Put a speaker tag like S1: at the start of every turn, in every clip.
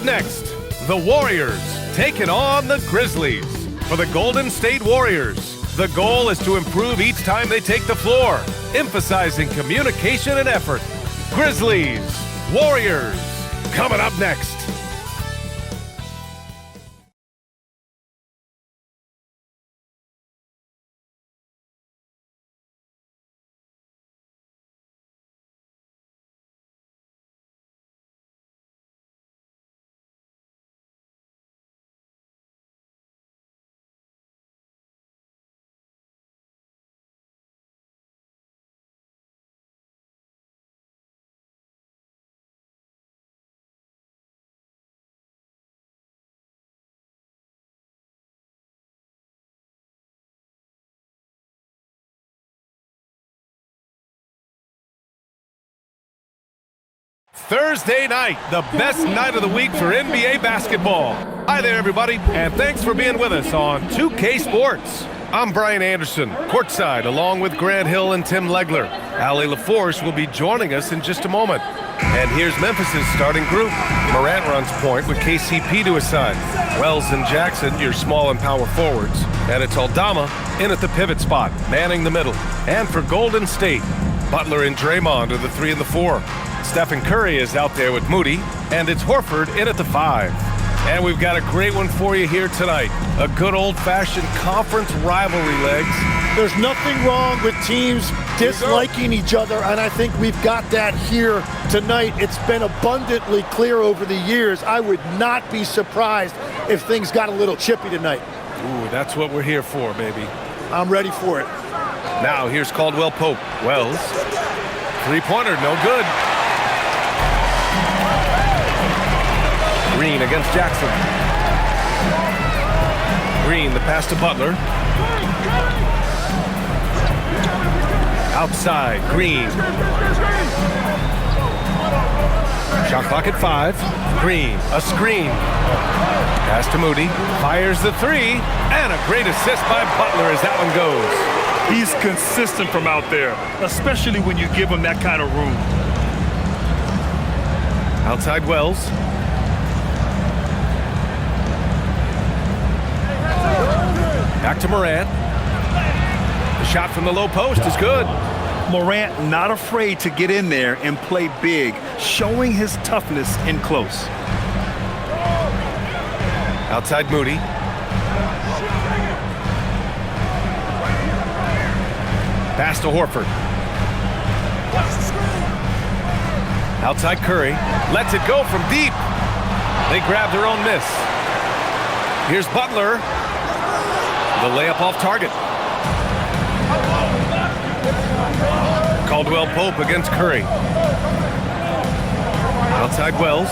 S1: next, the Warriors taking on the Grizzlies. For the Golden State Warriors, the goal is to improve each time they take the floor, emphasizing communication and effort. Grizzlies, Warriors, coming up next. Thursday night, the best night of the week for NBA basketball. Hi there, everybody, and thanks for being with us on 2K Sports. I'm Brian Anderson, courtside, along with Grant Hill and Tim Legler. Allie LaForce will be joining us in just a moment. And here's Memphis's starting group. Morant runs point with KCP to his side. Wells and Jackson, your small and power forwards. And it's Aldama in at the pivot spot, manning the middle. And for Golden State, Butler and Draymond are the 3 and the 4. Stephen Curry is out there with Moody, and it's Horford in at the 5. And we've got a great one for you here tonight. A good old-fashioned conference rivalry, Legs.
S2: There's nothing wrong with teams disliking each other, and I think we've got that here tonight. It's been abundantly clear over the years. I would not be surprised if things got a little chippy tonight.
S1: Ooh, that's what we're here for, baby.
S2: I'm ready for it.
S1: Now here's Caldwell Pope. Wells. Three-pointer, no good. Green against Jackson. Green, the pass to Butler. Outside, Green. Shot clock at 5. Green, a screen. Pass to Moody. Fires the 3. And a great assist by Butler as that one goes.
S3: He's consistent from out there, especially when you give him that kind of room.
S1: Outside Wells. Back to Morant. The shot from the low post is good.
S3: Morant not afraid to get in there and play big, showing his toughness in close.
S1: Outside Moody. Pass to Horford. Outside Curry. Lets it go from deep. They grab their own miss. Here's Butler. The layup off target. Caldwell Pope against Curry. Outside Wells.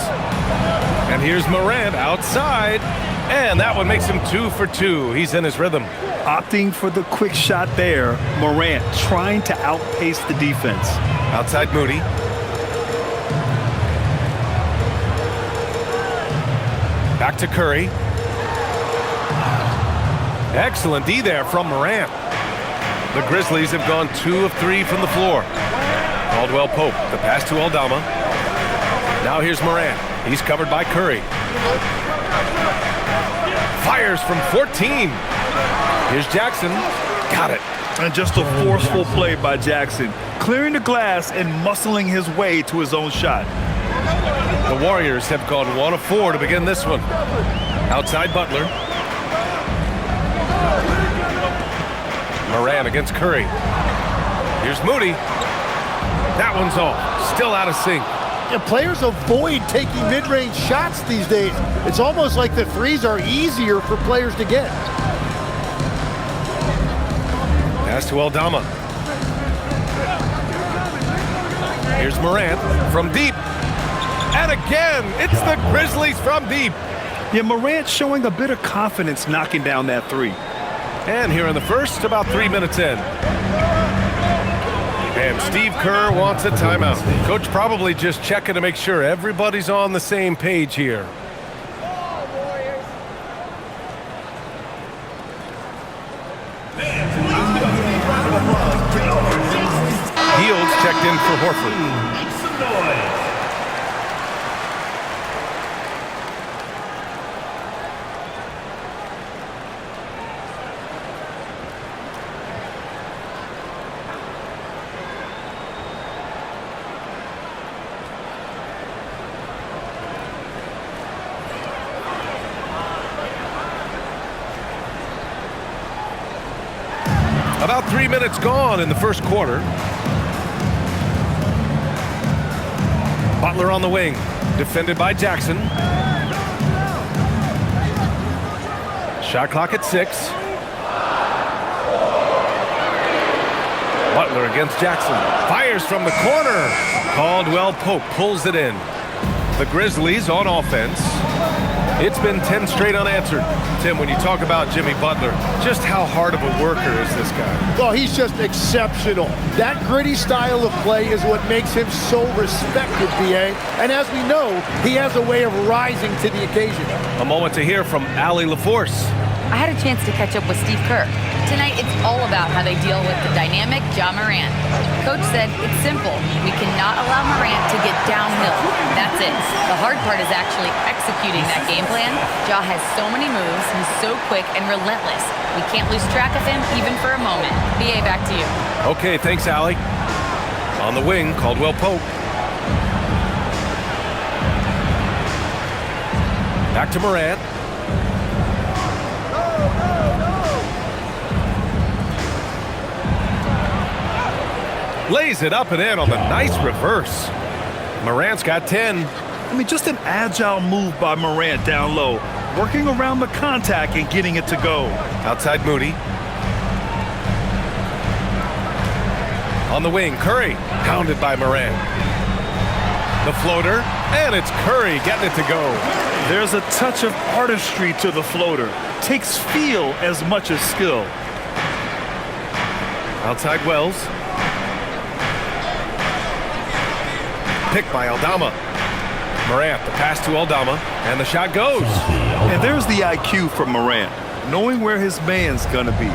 S1: And here's Morant outside. And that one makes him 2 for 2. He's in his rhythm.
S3: Opting for the quick shot there. Morant trying to outpace the defense.
S1: Outside Moody. Back to Curry. Excellent D there from Morant. The Grizzlies have gone 2 of 3 from the floor. Caldwell Pope, the pass to Aldama. Now here's Morant. He's covered by Curry. Fires from 14. Here's Jackson. Got it.
S3: And just a forceful play by Jackson, clearing the glass and muscling his way to his own shot.
S1: The Warriors have gone 1 of 4 to begin this one. Outside Butler. Morant against Curry. Here's Moody. That one's off. Still out of sync.
S2: Yeah, players avoid taking mid-range shots these days. It's almost like the threes are easier for players to get.
S1: Pass to Aldama. Here's Morant from deep. And again, it's the Grizzlies from deep.
S3: Yeah, Morant showing a bit of confidence knocking down that 3.
S1: And here in the first, about 3 minutes in. And Steve Kerr wants a timeout. Coach probably just checking to make sure everybody's on the same page here. Heels checked in for Horford. About 3 minutes gone in the first quarter. Butler on the wing, defended by Jackson. Shot clock at 6. Butler against Jackson. Fires from the corner. Caldwell Pope pulls it in. The Grizzlies on offense. It's been 10 straight unanswered. Tim, when you talk about Jimmy Butler, just how hard of a worker is this guy?
S2: Well, he's just exceptional. That gritty style of play is what makes him so respected, BA. And as we know, he has a way of rising to the occasion.
S1: A moment to hear from Allie LaForce.
S4: I had a chance to catch up with Steve Kerr. Tonight, it's all about how they deal with the dynamic Ja Morant. Coach said it's simple. We cannot allow Morant to get downhill. That's it. The hard part is actually executing that game plan. Ja has so many moves. He's so quick and relentless. We can't lose track of him even for a moment. BA, back to you.
S1: Okay, thanks, Allie. On the wing, Caldwell Pope. Back to Morant. Lays it up and in on the nice reverse. Morant's got 10.
S3: I mean, just an agile move by Morant down low, working around the contact and getting it to go.
S1: Outside Moody. On the wing, Curry, pounded by Morant. The floater, and it's Curry getting it to go.
S3: There's a touch of artistry to the floater. Takes feel as much as skill.
S1: Outside Wells. Picked by Aldama. Morant, the pass to Aldama, and the shot goes.
S3: And there's the IQ from Morant, knowing where his man's gonna be.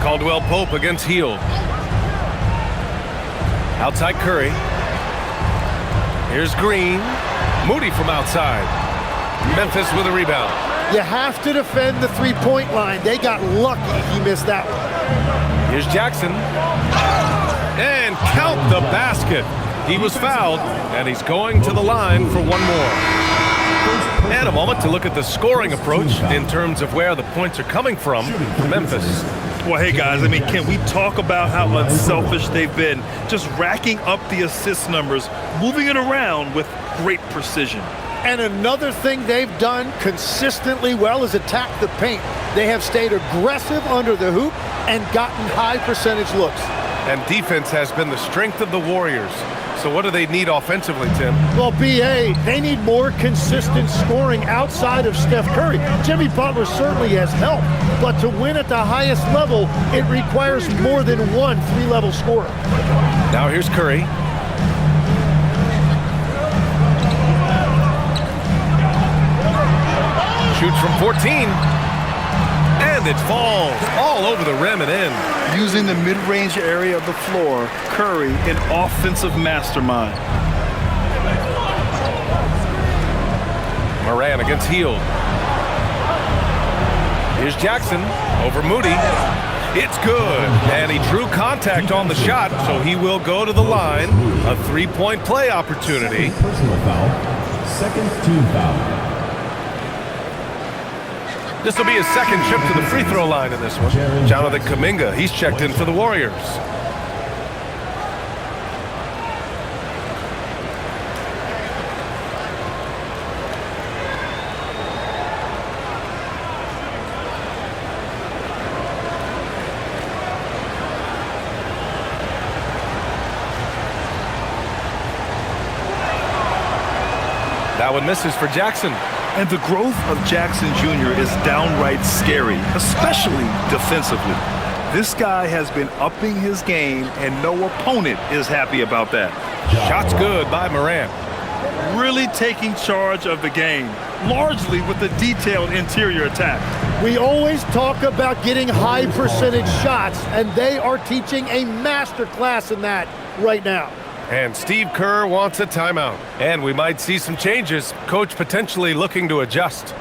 S1: Caldwell Pope against Hield. Outside Curry. Here's Green. Moody from outside. Memphis with a rebound.
S2: You have to defend the three-point line. They got lucky he missed that one.
S1: Here's Jackson. And count the basket. He was fouled, and he's going to the line for one more. And a moment to look at the scoring approach in terms of where the points are coming from for Memphis.
S3: Well, hey, guys, I mean, can we talk about how unselfish they've been? Just racking up the assist numbers, moving it around with great precision.
S2: And another thing they've done consistently well is attack the paint. They have stayed aggressive under the hoop and gotten high percentage looks.
S1: And defense has been the strength of the Warriors. So what do they need offensively, Tim?
S2: Well, BA, they need more consistent scoring outside of Steph Curry. Jimmy Butler certainly has helped, but to win at the highest level, it requires more than one three-level scorer.
S1: Now here's Curry. Shoots from 14. And it falls all over the rim and in.
S3: Using the mid-range area of the floor, Curry, an offensive mastermind.
S1: Morant against Hield. Here's Jackson over Moody. It's good. And he drew contact on the shot, so he will go to the line. A three-point play opportunity.
S5: Personal foul. Second team foul.
S1: This will be his second trip to the free throw line in this one. Jonathan Kuminga, he's checked in for the Warriors. That one misses for Jackson.
S3: And the growth of Jackson Jr. is downright scary, especially defensively. This guy has been upping his game, and no opponent is happy about that.
S1: Shot's good by Morant.
S3: Really taking charge of the game, largely with the detailed interior attack.
S2: We always talk about getting high percentage shots, and they are teaching a master class in that right now.
S1: And Steve Kerr wants a timeout. And we might see some changes. Coach potentially looking to adjust.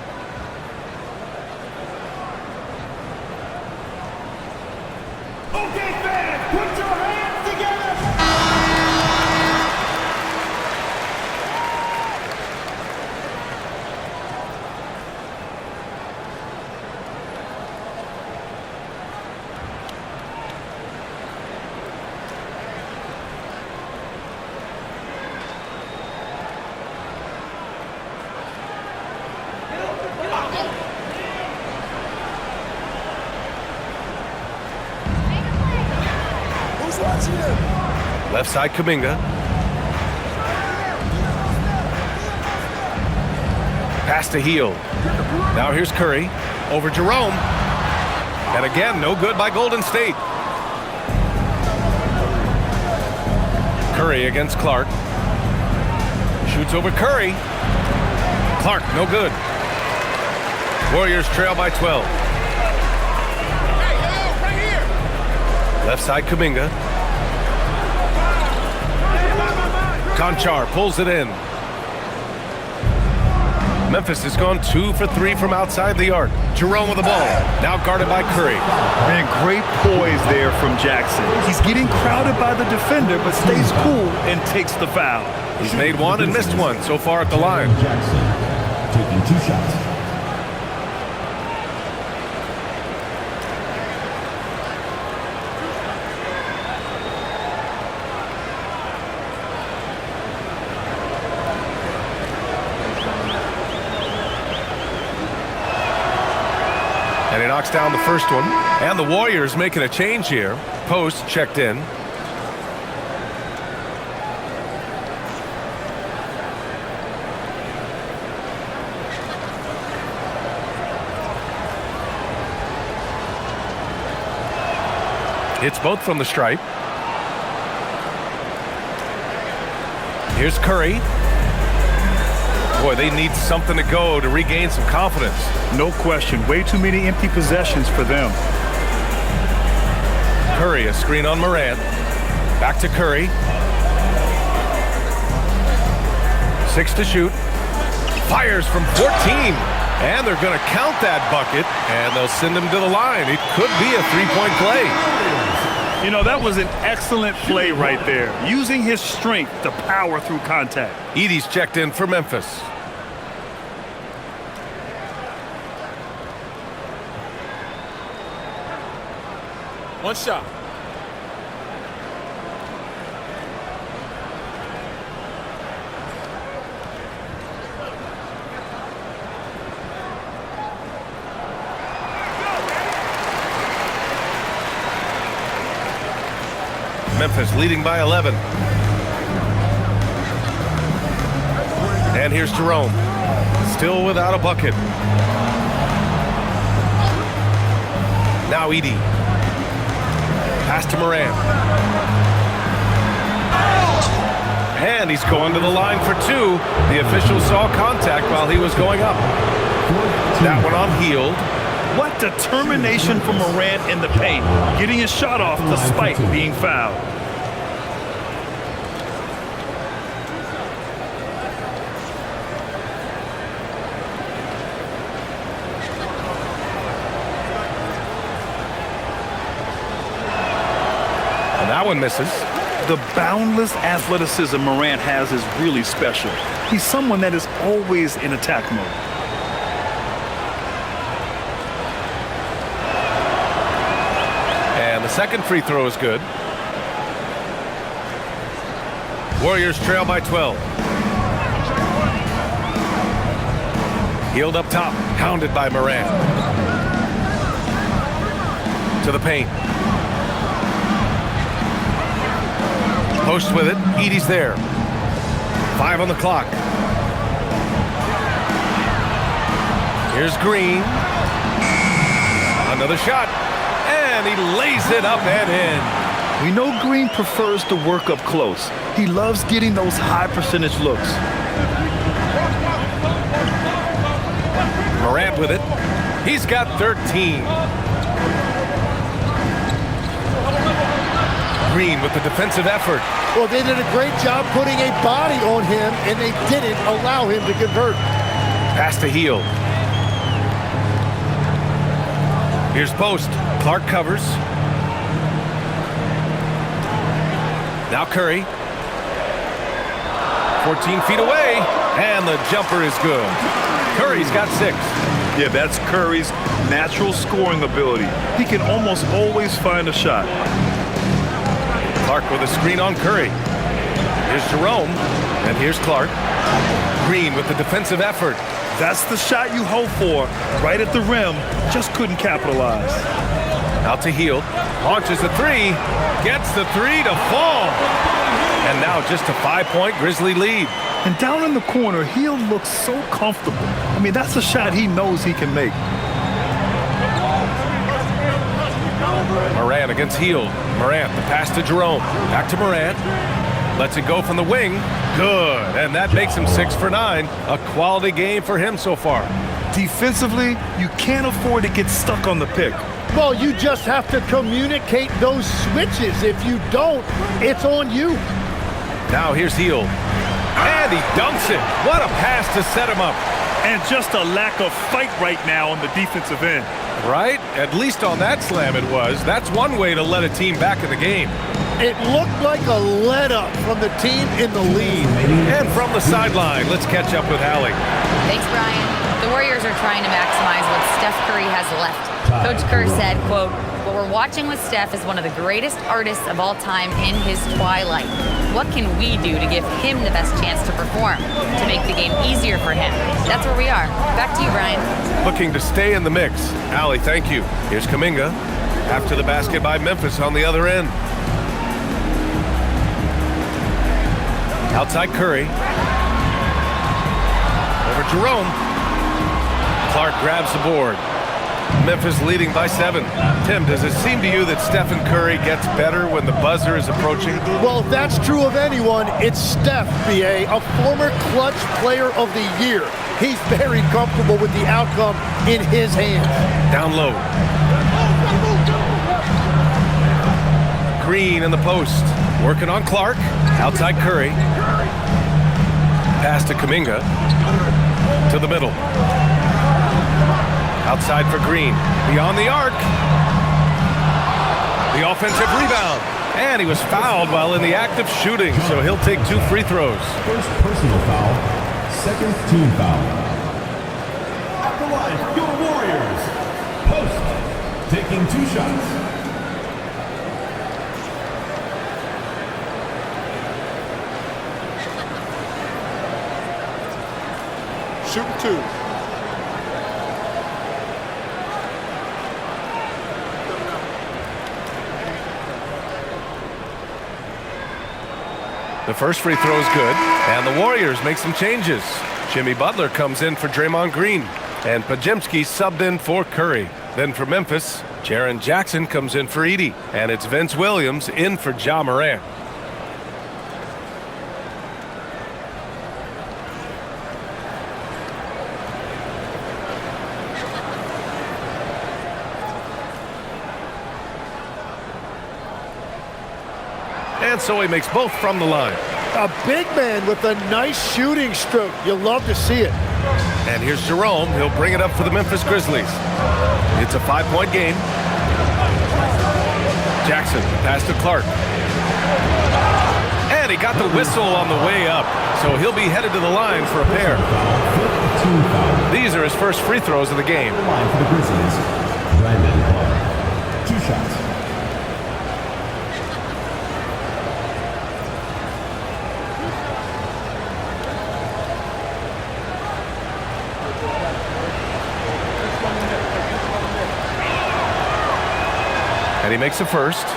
S6: Okay, fans, put your hands together.
S1: Left side, Kuminga. Pass to Hield. Now here's Curry. Over Jerome. And again, no good by Golden State. Curry against Clark. Shoots over Curry. Clark, no good. Warriors trail by 12. Left side, Kuminga. Conchar pulls it in. Memphis has gone 2 for 3 from outside the arc. Jerome with the ball. Now guarded by Curry.
S3: Man, great poise there from Jackson. He's getting crowded by the defender, but stays cool and takes the foul.
S1: He's made one and missed one so far at the line.
S5: Jackson taking 2 shots.
S1: And he knocks down the first one. And the Warriors making a change here. Post checked in. Hits both from the stripe. Here's Curry. Boy, they need something to go to regain some confidence.
S3: No question. Way too many empty possessions for them.
S1: Curry, a screen on Morant. Back to Curry. 6 to shoot. Fires from 14. And they're going to count that bucket, and they'll send him to the line. It could be a three-point play.
S3: You know, that was an excellent play right there. Using his strength to power through contact.
S1: Edey's checked in for Memphis.
S7: One shot.
S1: Memphis leading by 11. And here's Jerome. Still without a bucket. Now Edey. Pass to Morant. And he's going to the line for 2. The official saw contact while he was going up. That one on Hield.
S3: What determination from Morant in the paint, getting his shot off despite being fouled.
S1: And that one misses.
S3: The boundless athleticism Morant has is really special. He's someone that is always in attack mode.
S1: The second free throw is good. Warriors trail by 12. Hield up top, hounded by Morant. To the paint. Post with it. Edey's there. 5 on the clock. Here's Green. Another shot. And he lays it up and in.
S3: We know Green prefers to work up close. He loves getting those high percentage looks.
S1: Morant with it. He's got 13. Green with the defensive effort.
S2: Well, they did a great job putting a body on him, and they didn't allow him to convert.
S1: Pass to Hield. Here's Post. Clark covers. Now Curry. 14 feet away, and the jumper is good. Curry's got 6.
S3: Yeah, that's Curry's natural scoring ability. He can almost always find a shot.
S1: Clark with a screen on Curry. Here's Jerome, and here's Clark. Green with the defensive effort.
S3: That's the shot you hope for. Right at the rim, just couldn't capitalize.
S1: Out to Hield. Launches the 3. Gets the 3 to fall. And now just a 5-point Grizzly lead.
S3: And down in the corner, he'll look so comfortable. I mean, that's a shot he knows he can make.
S1: Morant against Hield. Morant, the pass to Jerome. Back to Morant. Lets it go from the wing. Good. And that makes him 6 for 9. A quality game for him so far.
S3: Defensively, you can't afford to get stuck on the pick.
S2: Well, you just have to communicate those switches. If you don't, it's on you.
S1: Now here's Hield. And he dunks it. What a pass to set him up.
S3: And just a lack of fight right now on the defensive end.
S1: Right? At least on that slam it was. That's one way to let a team back in the game.
S2: It looked like a let-up from the team in the lead.
S1: And from the sideline, let's catch up with Allie.
S4: Thanks, Brian. The Warriors are trying to maximize what Steph Curry has left. Coach Kerr said, quote, "What we're watching with Steph is one of the greatest artists of all time in his twilight. What can we do to give him the best chance to perform, to make the game easier for him?" That's where we are. Back to you, Brian.
S1: Looking to stay in the mix. Allie, thank you. Here's Kuminga. After the basket by Memphis on the other end. Outside Curry. Over Jerome. Clark grabs the board. Memphis leading by 7. Tim, does it seem to you that Stephen Curry gets better when the buzzer is approaching?
S2: Well, if that's true of anyone, it's Steph, B.A., a former clutch player of the year. He's very comfortable with the outcome in his hands.
S1: Down low. Green in the post. Working on Clark. Outside Curry. Pass to Kuminga. To the middle. Outside for Green. Beyond the arc. The offensive rebound. And he was fouled while in the act of shooting, so he'll take 2 free throws.
S5: First personal foul, second team foul. At the line, your Warriors. Post, taking 2 shots.
S7: Shoot 2.
S1: The first free throw is good, and the Warriors make some changes. Jimmy Butler comes in for Draymond Green, and Podziemski subbed in for Curry. Then for Memphis, Jaren Jackson comes in for Edey, and it's Vince Williams in for Ja Morant. And so he makes both from the line.
S2: A big man with a nice shooting stroke. You'll love to see it.
S1: And here's Jerome. He'll bring it up for the Memphis Grizzlies. It's a 5-point game. Jackson, pass to Clark. And he got the whistle on the way up, so he'll be headed to the line for a pair. These are his first free throws of the game.
S5: Line for the Grizzlies, Brandon Clark. 2 shots.
S1: And he makes the first.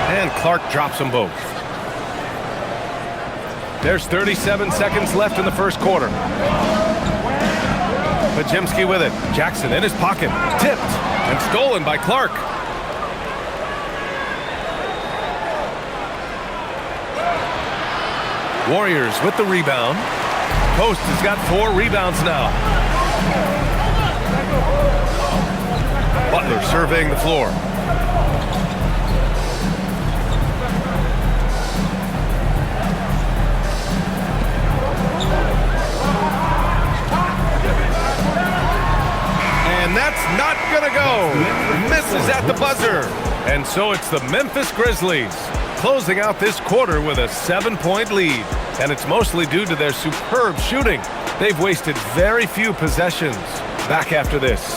S1: And Clark drops them both. There's 37 seconds left in the first quarter. Podziemski with it. Jackson in his pocket. Tipped and stolen by Clark. Warriors with the rebound. Post has got 4 rebounds now. Butler surveying the floor. And that's not gonna go. Misses at the buzzer. And so it's the Memphis Grizzlies closing out this quarter with a 7-point lead. And it's mostly due to their superb shooting. They've wasted very few possessions. Back after this.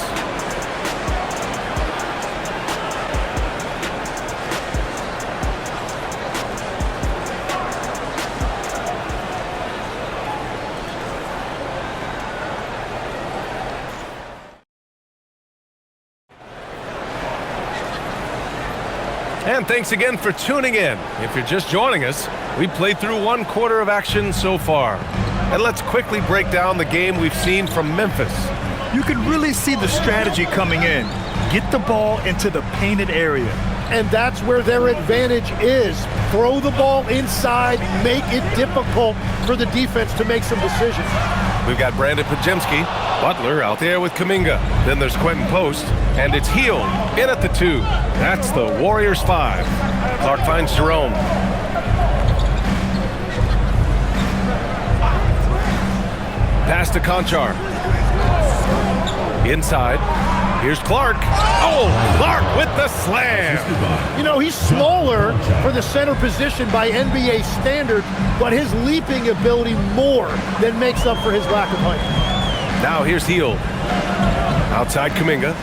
S1: And thanks again for tuning in. If you're just joining us, we played through one quarter of action so far. And let's quickly break down the game we've seen from Memphis.
S3: You can really see the strategy coming in. Get the ball into the painted area.
S2: And that's where their advantage is. Throw the ball inside, make it difficult for the defense to make some decisions.
S1: We've got Brandon Podziemski, Butler out there with Kuminga. Then there's Quentin Post, and it's Hield in at the 2. That's the Warriors 5. Clark finds Jerome. Pass to Conchar. Inside. Here's Clark. Oh, Clark with the slam.
S2: You know, he's smaller for the center position by NBA standard, but his leaping ability more than makes up for his lack of height.
S1: Now here's Hield. Outside Kuminga.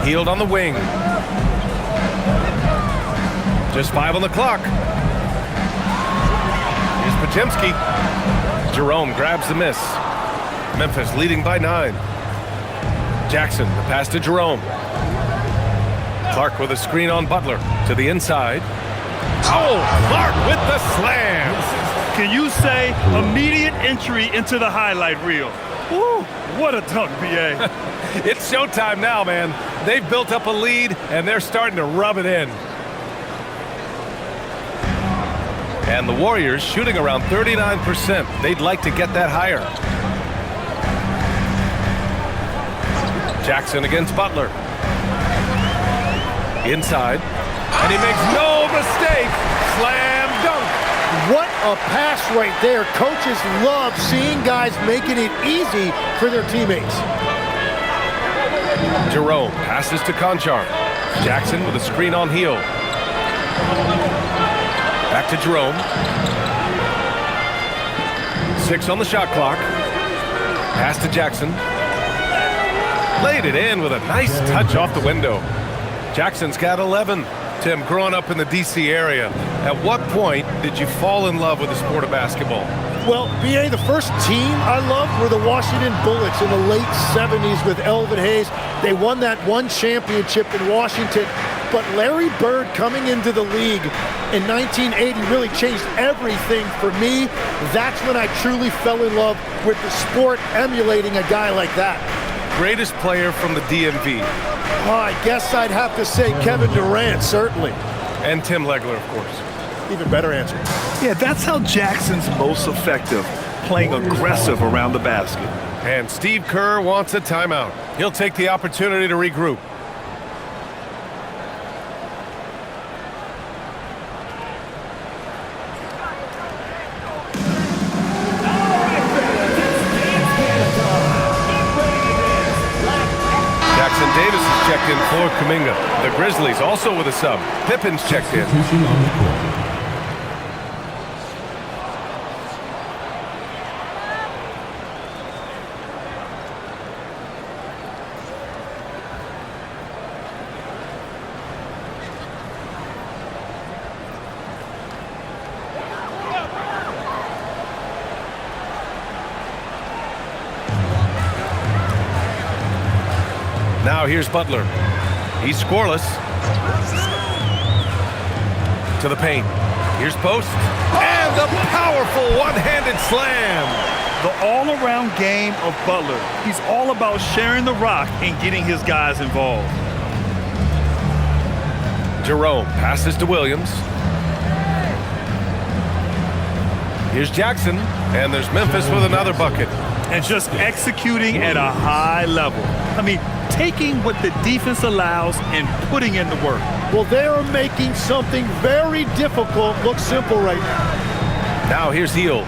S1: Hield on the wing. Just 5 on the clock. Here's Podziemski. Jerome grabs the miss. Memphis leading by 9. Jackson, the pass to Jerome. Clark with a screen on Butler to the inside. Oh, Clark with the slam.
S3: Can you say immediate entry into the highlight reel? Woo, what a dunk, B.A.
S1: It's showtime now, man. They've built up a lead, and they're starting to rub it in. And the Warriors shooting around 39%. They'd like to get that higher. Jackson against Butler. Inside. And he makes no mistake. Slam dunk.
S2: What a pass right there. Coaches love seeing guys making it easy for their teammates.
S1: Jerome passes to Conchar. Jackson with a screen on Hield. Back to Jerome. 6 on the shot clock. Pass to Jackson. Laid it in with a nice touch off the window. Jackson's got 11. Tim, growing up in the D.C. area, at what point did you fall in love with the sport of basketball?
S2: Well, B.A., the first team I loved were the Washington Bullets in the late 70s with Elvin Hayes. They won that one championship in Washington. But Larry Bird coming into the league in 1980 really changed everything for me. That's when I truly fell in love with the sport, emulating a guy like that.
S1: Greatest player from the DMV.
S2: Oh, I guess I'd have to say Kevin Durant, certainly.
S1: And Tim Legler, of course.
S2: Even better answer.
S3: Yeah, that's how Jackson's most effective, playing aggressive around the basket.
S1: And Steve Kerr wants a timeout. He'll take the opportunity to regroup. Davis is checked in for Kuminga. The Grizzlies also with a sub. Pippen's checked in. Now here's Butler. He's scoreless. To the paint. Here's Post. And the powerful one-handed slam.
S3: The all-around game of Butler. He's all about sharing the rock and getting his guys involved.
S1: Jerome passes to Williams. Here's Jackson. And there's Memphis with another bucket.
S3: And just executing at a high level. I mean, taking what the defense allows and putting in the work.
S2: Well, they are making something very difficult look simple right now.
S1: Now here's Hield.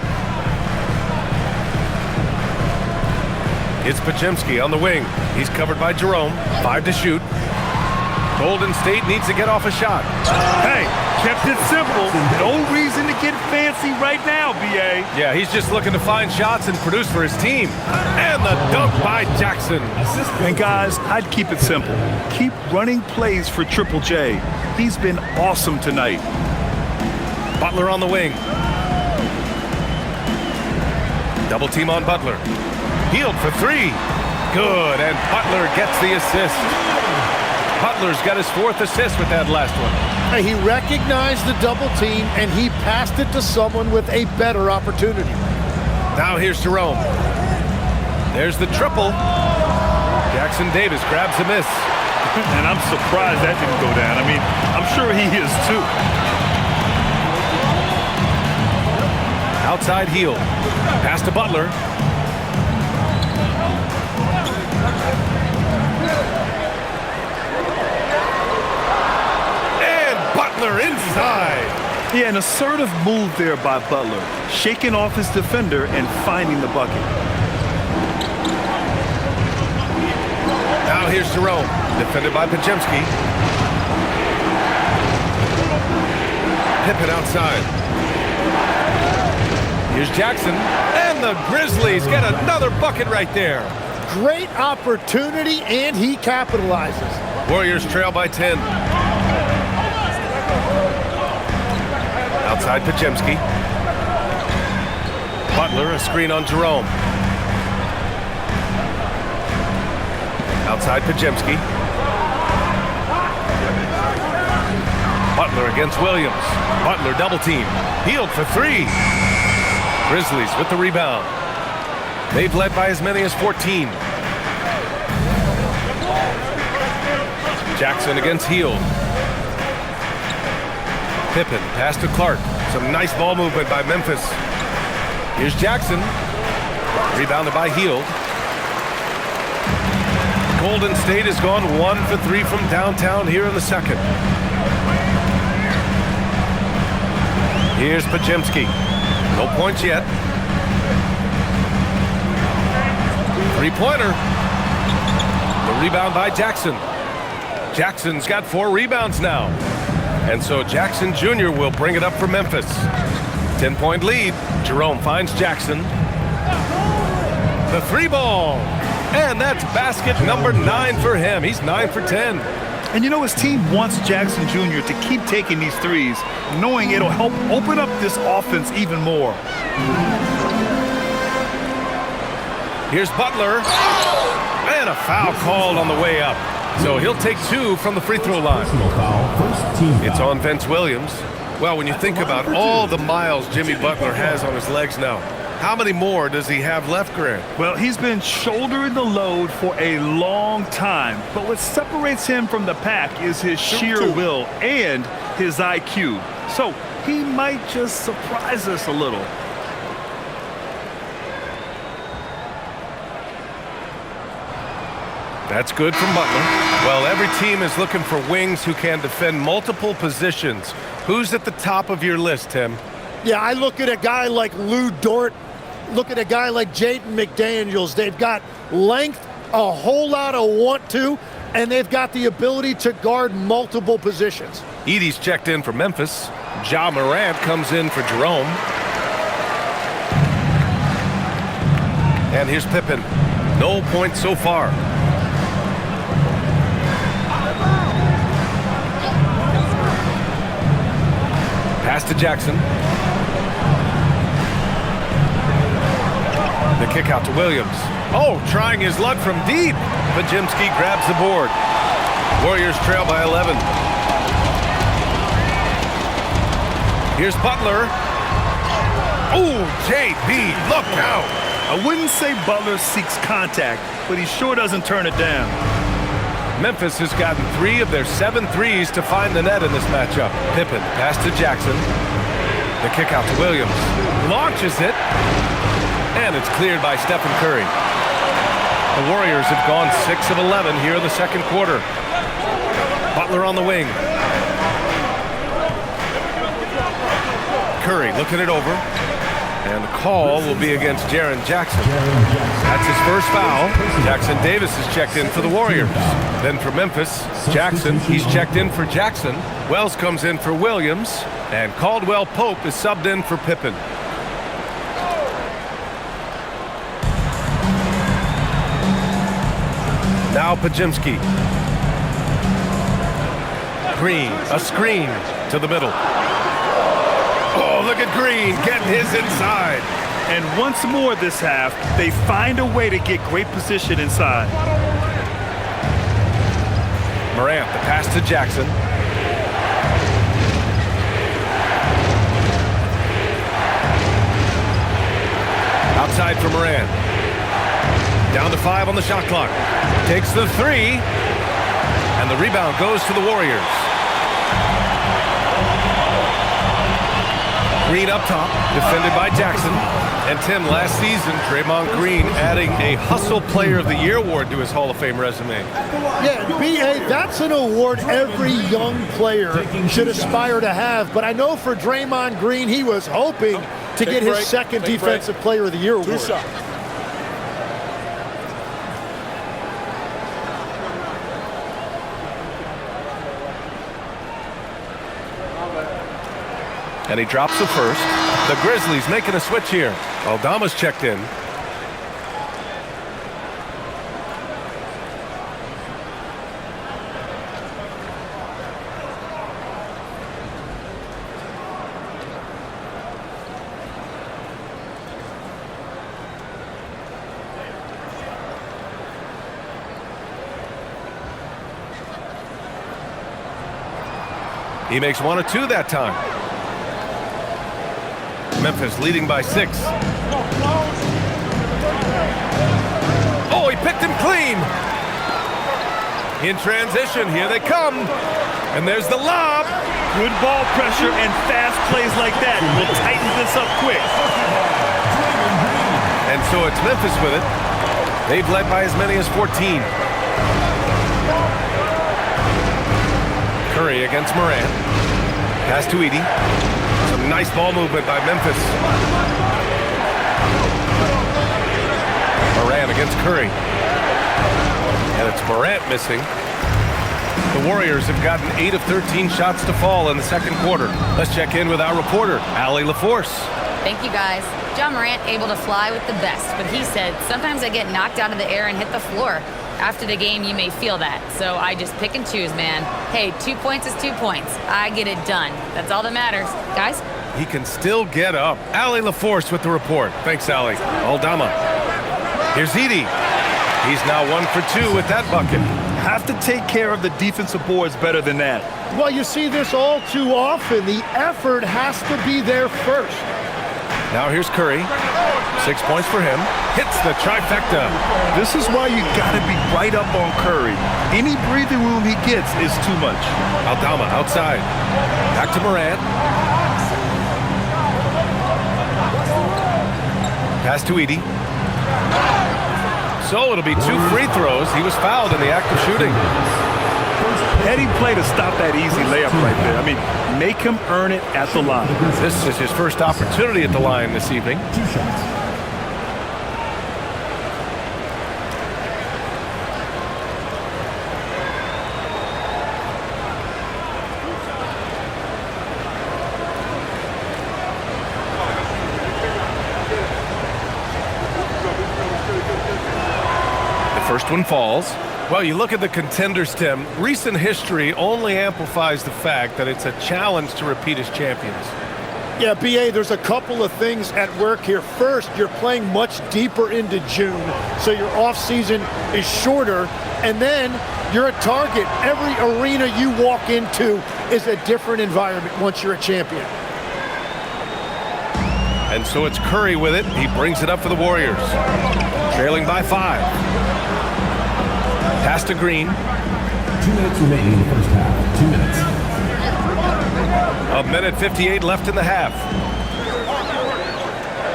S1: It's Podziemski on the wing. He's covered by Jerome. 5 to shoot. Golden State needs to get off a shot.
S3: Hey, kept it simple. No reason to get fancy right now, B.A.
S1: Yeah, he's just looking to find shots and produce for his team. And the dunk by Jackson.
S3: And guys, I'd keep it simple. Keep running plays for Triple J. He's been awesome tonight.
S1: Butler on the wing. Double team on Butler. Hield for 3. Good, and Butler gets the assist. Butler's got his 4th assist with that last one.
S2: And he recognized the double team, and he passed it to someone with a better opportunity.
S1: Now here's Jerome. There's the triple. Jackson Davis grabs a miss.
S3: And I'm surprised that didn't go down. I mean, I'm sure he is too.
S1: Outside heel. Pass to Butler. And Butler inside.
S3: Yeah, an assertive move there by Butler. Shaking off his defender and finding the bucket.
S1: Now here's Jerome. Defended by Pajemski. Pippen outside. Here's Jackson. And the Grizzlies get another bucket right there.
S2: Great opportunity, and he capitalizes.
S1: Warriors trail by 10. Outside Pajemski. Butler, a screen on Jerome. Outside Pajemski. Butler against Williams. Butler double team. Healed for 3. Grizzlies with the rebound. They've led by as many as 14. Jackson against Hield. Pippen, pass to Clark. Some nice ball movement by Memphis. Here's Jackson. Rebounded by Hield. Golden State has gone 1 for 3 from downtown here in the second. Here's Pajemski. No points yet. 3-pointer. The rebound by Jackson. Jackson's got 4 rebounds now. And so Jackson Jr. will bring it up for Memphis. 10-point lead. Jerome finds Jackson. The 3-ball. And that's basket number 9 for him. He's 9 for 10.
S3: And you know, his team wants Jackson Jr. to keep taking these threes, knowing it'll help open up this offense even more.
S1: Here's Butler. And a foul called on the way up. So he'll take 2 from the free throw line. It's on Vince Williams. Well, when you think about all the miles Jimmy Butler has on his legs now, how many more does he have left, Grant?
S3: Well, he's been shouldering the load for a long time, but what separates him from the pack is his sheer will and his IQ. So he might just surprise us a little.
S1: That's good from Butler. Well, every team is looking for wings who can defend multiple positions. Who's at the top of your list, Tim?
S2: Yeah, I look at a guy like Lou Dort. Look at a guy like Jaden McDaniels. They've got length, a whole lot of want to, and they've got the ability to guard multiple positions.
S1: Edey's checked in for Memphis. Ja Morant comes in for Jerome. And here's Pippen. No points so far. Pass to Jackson. The kick out to Williams. Oh, trying his luck from deep. Pajemski grabs the board. Warriors trail by 11. Here's Butler. Oh, JB, look out.
S3: I wouldn't say Butler seeks contact, but he sure doesn't turn it down.
S1: Memphis has gotten 3 of their 7 threes to find the net in this matchup. Pippen, pass to Jackson. The kick out to Williams. Launches it. And it's cleared by Stephen Curry. The Warriors have gone 6 of 11 here in the second quarter. Butler on the wing. Curry looking it over. And the call will be against Jaren Jackson. That's his first foul. Jackson Davis is checked in for the Warriors. Then for Memphis, Jackson, he's checked in for Jackson. Wells comes in for Williams. And Caldwell Pope is subbed in for Pippen. Now Pajemski. Green, a screen to the middle. Oh, look at Green getting his inside.
S3: And once more this half, they find a way to get great position inside.
S1: Morant, the pass to Jackson. Outside for Morant. Down to 5 on the shot clock. Takes the 3. And the rebound goes to the Warriors. Green up top, defended by Jackson. And Tim, last season, Draymond Green adding a Hustle Player of the Year award to his Hall of Fame resume.
S2: Yeah, B.A., that's an award every young player should aspire to have. But I know for Draymond Green, he was hoping to get his second Defensive Player of the Year award.
S1: And he drops the first. The Grizzlies making a switch here. Aldama's checked in. He makes 1 of 2 that time. Memphis leading by 6. Oh, he picked him clean. In transition, here they come. And there's the lob.
S3: Good ball pressure and fast plays like that will tighten this up quick.
S1: And so it's Memphis with it. They've led by as many as 14. Curry against Morant. Pass to Edey. Some nice ball movement by Memphis. Morant against Curry. And it's Morant missing. The Warriors have gotten 8 of 13 shots to fall in the second quarter. Let's check in with our reporter, Allie LaForce.
S4: Thank you, guys. John Morant able to fly with the best, but he said, sometimes I get knocked out of the air and hit the floor. After the game, you may feel that, so I just pick and choose, man. Hey, 2 points is 2 points. I get it done. That's all that matters. Guys?
S1: He can still get up. Allie LaForce with the report. Thanks, Allie. Aldama. Here's Edey. He's now 1 for 2 with that bucket.
S3: Have to take care of the defensive boards better than that.
S2: Well, you see this all too often. The effort has to be there first.
S1: Now here's Curry. 6 points for him. Hits the trifecta.
S3: This is why you gotta be right up on Curry. Any breathing room he gets is too much.
S1: Aldama outside. Back to Morant. Pass to Edey. So it'll be 2 free throws. He was fouled in the act of shooting.
S3: Heady play to stop that easy layup right there. I mean, make him earn it at the line.
S1: This is his first opportunity at the line this evening.
S5: 2 shots.
S1: First one falls. Well, you look at the contenders, Tim. Recent history only amplifies the fact that it's a challenge to repeat as champions.
S2: Yeah, B.A., there's a couple of things at work here. First, you're playing much deeper into June, so your offseason is shorter. And then you're a target. Every arena you walk into is a different environment once you're a champion.
S1: And so it's Curry with it. He brings it up for the Warriors. Trailing by 5. Pass to Green.
S5: 2 minutes remaining in the first half. 2 minutes.
S1: 1:58 left in the half.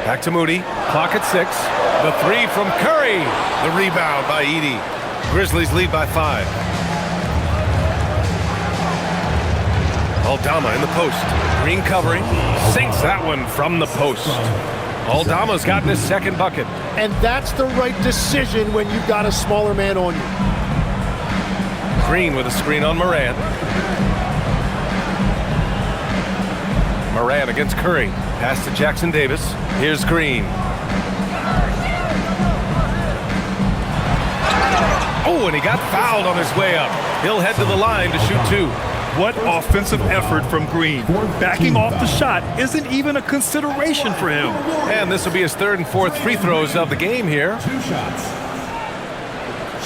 S1: Back to Moody. Clock at 6. The 3 from Curry. The rebound by Edey. Grizzlies lead by 5. Aldama in the post. Green covering. Sinks that one from the post. Aldama's gotten his second bucket.
S2: And that's the right decision when you've got a smaller man on you.
S1: Green with a screen on Morant. Morant against Curry. Pass to Jackson Davis. Here's Green. Oh, and he got fouled on his way up. He'll head to the line to shoot 2.
S3: What offensive effort from Green. Backing off the shot isn't even a consideration for him.
S1: And this will be his 3rd and 4th free throws of the game here.
S7: 2 shots.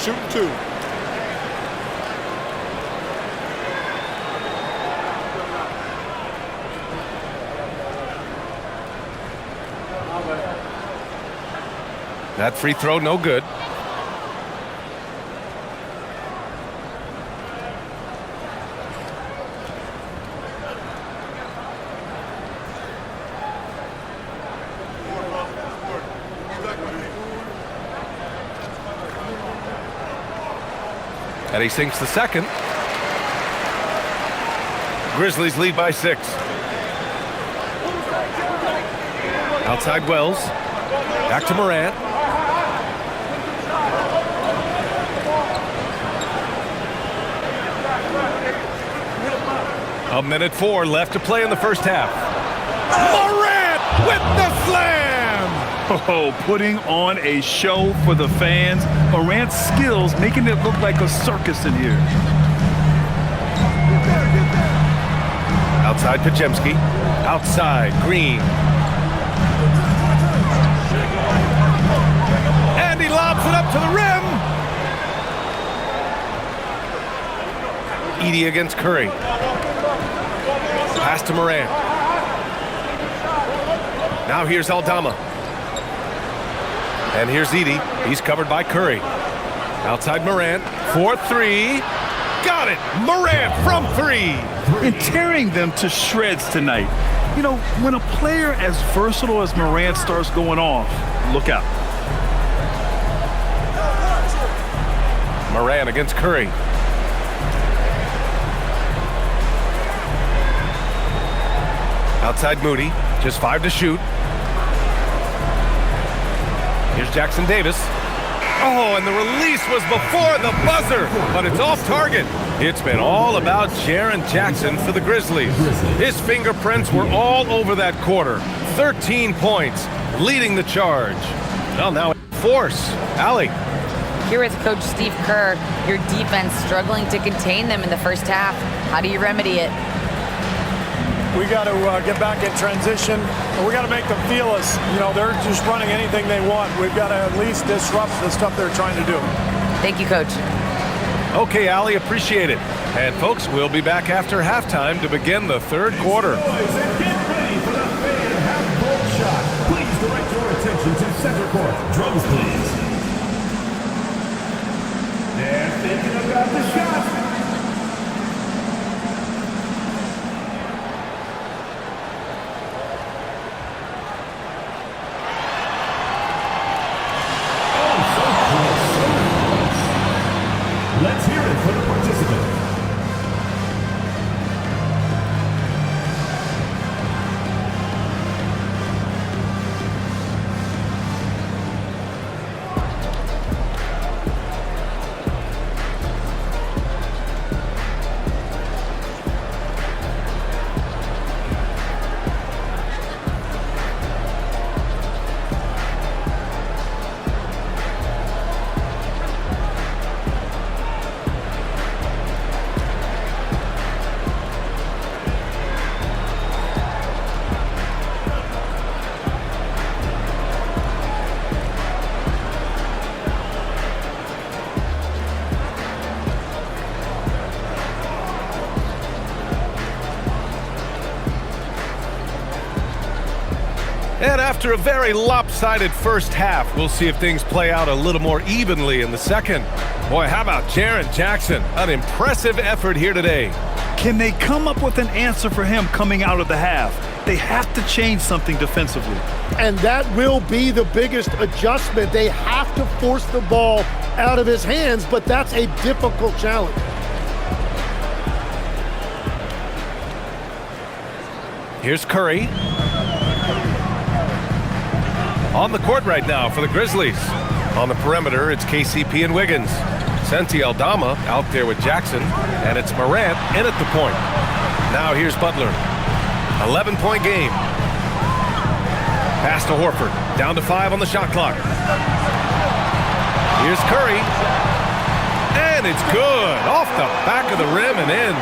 S7: Shoot 2.
S1: That free throw, no good. And he sinks the second. Grizzlies lead by 6. Outside Wells. Back to Morant. A minute 4 left to play in the first half. Morant with the slam!
S3: Oh, putting on a show for the fans. Morant's skills making it look like a circus in here.
S1: Outside Pajemski. Outside Green. And he lobs it up to the rim. Edey against Curry. Pass to Morant. Now here's Aldama. And here's Edey. He's covered by Curry. Outside Morant. 4-3. Got it. Morant from 3.
S3: And tearing them to shreds tonight. You know, when a player as versatile as Morant starts going off, look out.
S1: Morant against Curry. Outside Moody. Just 5 to shoot. Here's Jackson Davis. Oh, and the release was before the buzzer, but it's off target. It's been all about Jaren Jackson for the Grizzlies. His fingerprints were all over that quarter. 13 points, leading the charge. Well, now force. Allie.
S4: Here with Coach Steve Kerr, your defense struggling to contain them in the first half. How do you remedy it?
S8: We got to get back in transition. We got to make them feel us. You know, they're just running anything they want. We've got to at least disrupt the stuff they're trying to do.
S4: Thank you, Coach.
S1: Okay, Allie, appreciate it. And folks, we'll be back after halftime to begin the third quarter.
S5: Boys, and get ready for the fan half-court shot. Please direct your attention to center court. Drums, please. They're thinking about the shot. Let's hear it for the participant.
S1: And after a very lopsided first half, we'll see if things play out a little more evenly in the second. Boy, how about Jaren Jackson? An impressive effort here today.
S3: Can they come up with an answer for him coming out of the half? They have to change something defensively.
S2: And that will be the biggest adjustment. They have to force the ball out of his hands, but that's a difficult challenge.
S1: Here's Curry. On the court right now for the Grizzlies. On the perimeter, it's KCP and Wiggins. Santi Aldama out there with Jackson, and it's Morant in at the point. Now here's Butler. 11-point game. Pass to Horford. Down to 5 on the shot clock. Here's Curry. And it's good. Off the back of the rim and in.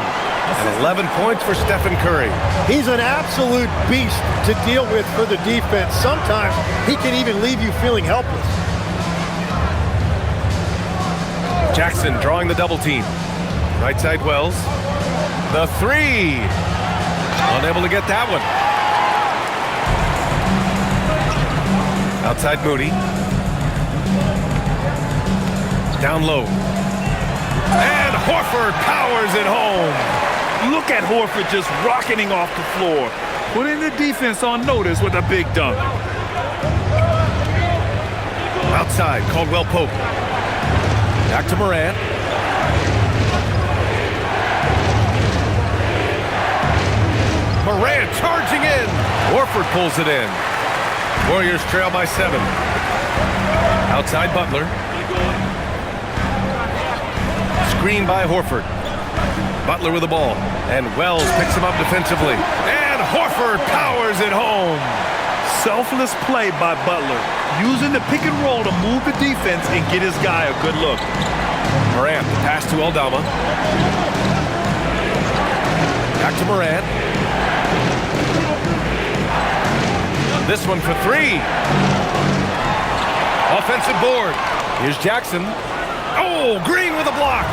S1: And 11 points for Stephen Curry.
S2: He's an absolute beast to deal with for the defense. Sometimes he can even leave you feeling helpless.
S1: Jackson drawing the double team. Right side Wells. The 3. Unable to get that one. Outside Moody. Down low. And Horford powers it home.
S3: Look at Horford just rocketing off the floor, putting the defense on notice with a big dunk.
S1: Outside, Caldwell Pope. Back to Morant. Morant charging in. Horford pulls it in. Warriors trail by 7. Outside Butler. Screen by Horford. Butler with the ball. And Wells picks him up defensively. And Horford powers it home.
S3: Selfless play by Butler, using the pick and roll to move the defense and get his guy a good look.
S1: Morant, pass to Aldama. Back to Morant. This one for 3. Offensive board. Here's Jackson. Oh, Green with a block.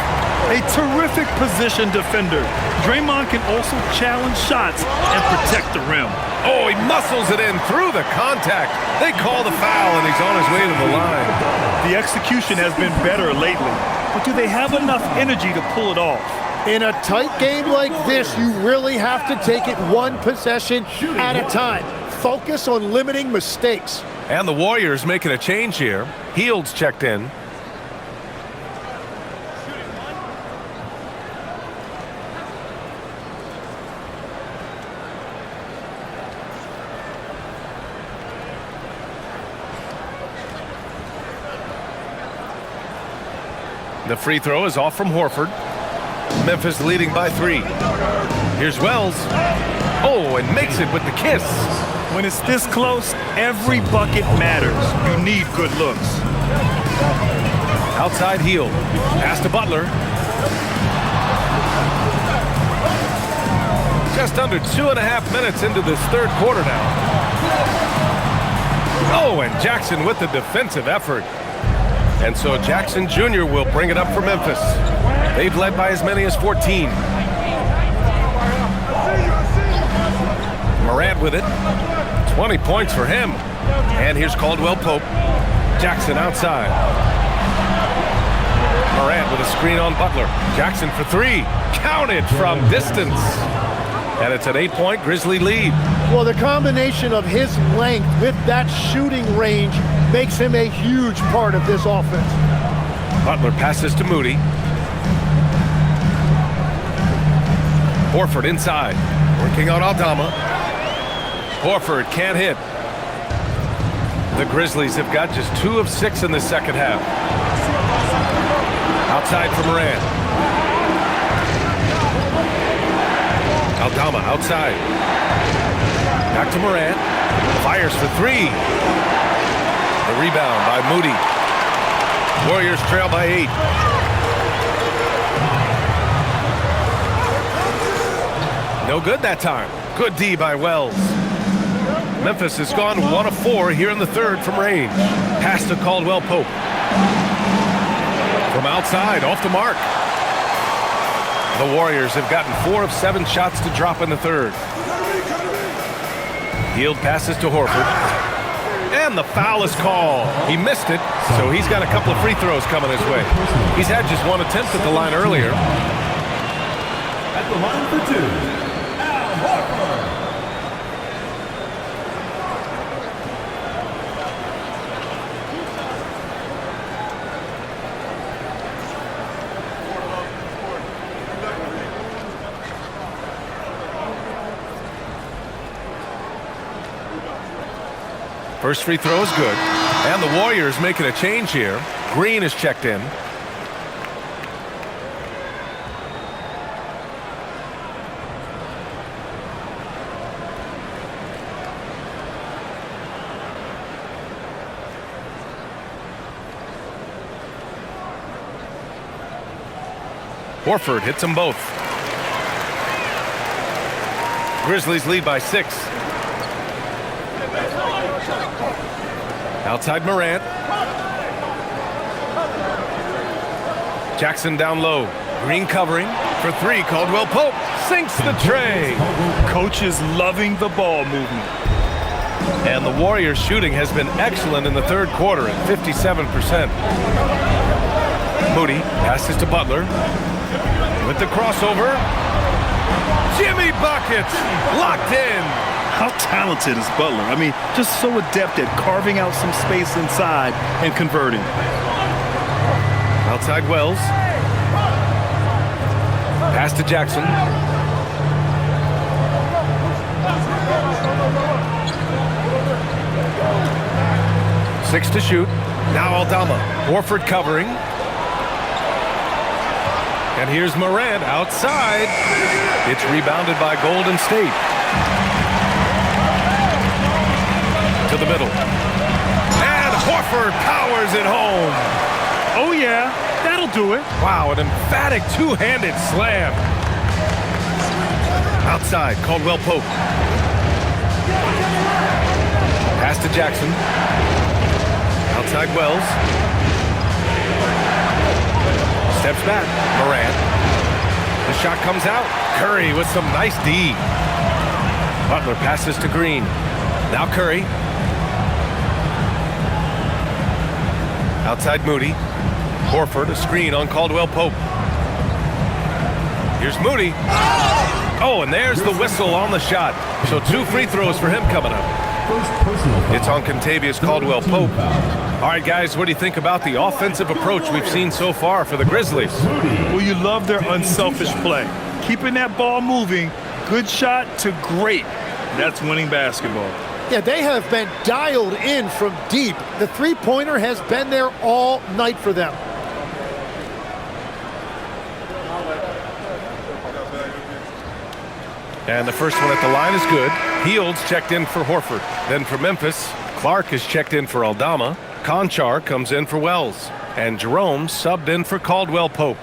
S3: A terrific position defender. Draymond can also challenge shots and protect the rim.
S1: Oh, he muscles it in through the contact. They call the foul, and he's on his way to the line.
S3: The execution has been better lately, but do they have enough energy to pull it off?
S2: In a tight game like this, you really have to take it one possession at a time. Focus on limiting mistakes.
S1: And the Warriors making a change here. Heald's checked in. The free throw is off from Horford. Memphis leading by 3. Here's Wells. Oh, and makes it with the kiss.
S3: When it's this close, every bucket matters. You need good looks.
S1: Outside Hield. Pass to Butler. Just under 2.5 minutes into this third quarter now. Oh, and Jackson with the defensive effort. And so Jackson Jr. will bring it up for Memphis. They've led by as many as 14. Morant with it. 20 points for him. And here's Caldwell Pope. Jackson outside. Morant with a screen on Butler. Jackson for 3. Counted from distance. And it's an 8-point Grizzly lead.
S2: Well, the combination of his length with that shooting range makes him a huge part of this offense.
S1: Butler passes to Moody. Horford inside. Working on Aldama. Horford can't hit. The Grizzlies have got just 2 of 6 in the second half. Outside for Morant. Aldama outside. Back to Morant. Fires for 3. The rebound by Moody. Warriors trail by 8. No good that time. Good D by Wells. Memphis has gone 1 of 4 here in the third from range. Pass to Caldwell Pope. From outside, off the mark. The Warriors have gotten 4 of 7 shots to drop in the third. Hield passes to Horford. And the foul is called. He missed it, so he's got a couple of free throws coming his way. He's had just 1 attempt at the line earlier.
S5: At the line for 2, Al Horford.
S1: First free throw is good. And the Warriors making a change here. Green is checked in. Horford hits them both. Grizzlies lead by 6. Outside Morant. Jackson down low. Green covering for 3. Caldwell Pope sinks the tray.
S3: Coach is loving the ball movement.
S1: And the Warriors shooting has been excellent in the third quarter at 57%. Moody passes to Butler. With the crossover. Jimmy buckets. Locked in.
S3: How talented is Butler? I mean, just so adept at carving out some space inside and converting.
S1: Outside Wells. Pass to Jackson. Six to shoot. Now Aldama. Horford covering. And here's Morant outside. It's rebounded by Golden State. To the middle. And Horford powers it home.
S3: Oh, yeah, that'll do it.
S1: Wow, an emphatic two-handed slam. Outside, Caldwell Pope. Pass to Jackson. Outside Wells. Steps back, Morant. The shot comes out. Curry with some nice D. Butler passes to Green. Now Curry. Outside Moody. Horford, a screen on Caldwell Pope. Here's Moody. Oh, and there's the whistle on the shot. So 2 free throws for him coming up. It's on Kentavious Caldwell Pope. All right, guys, what do you think about the offensive approach we've seen so far for the Grizzlies?
S3: Well, you love their unselfish play. Keeping that ball moving, good shot to great. That's winning basketball.
S2: Yeah, they have been dialed in from deep. The three-pointer has been there all night for them.
S1: And the first one at the line is good. Fields checked in for Horford. Then for Memphis, Clark is checked in for Aldama. Conchar comes in for Wells. And Jerome subbed in for Caldwell Pope.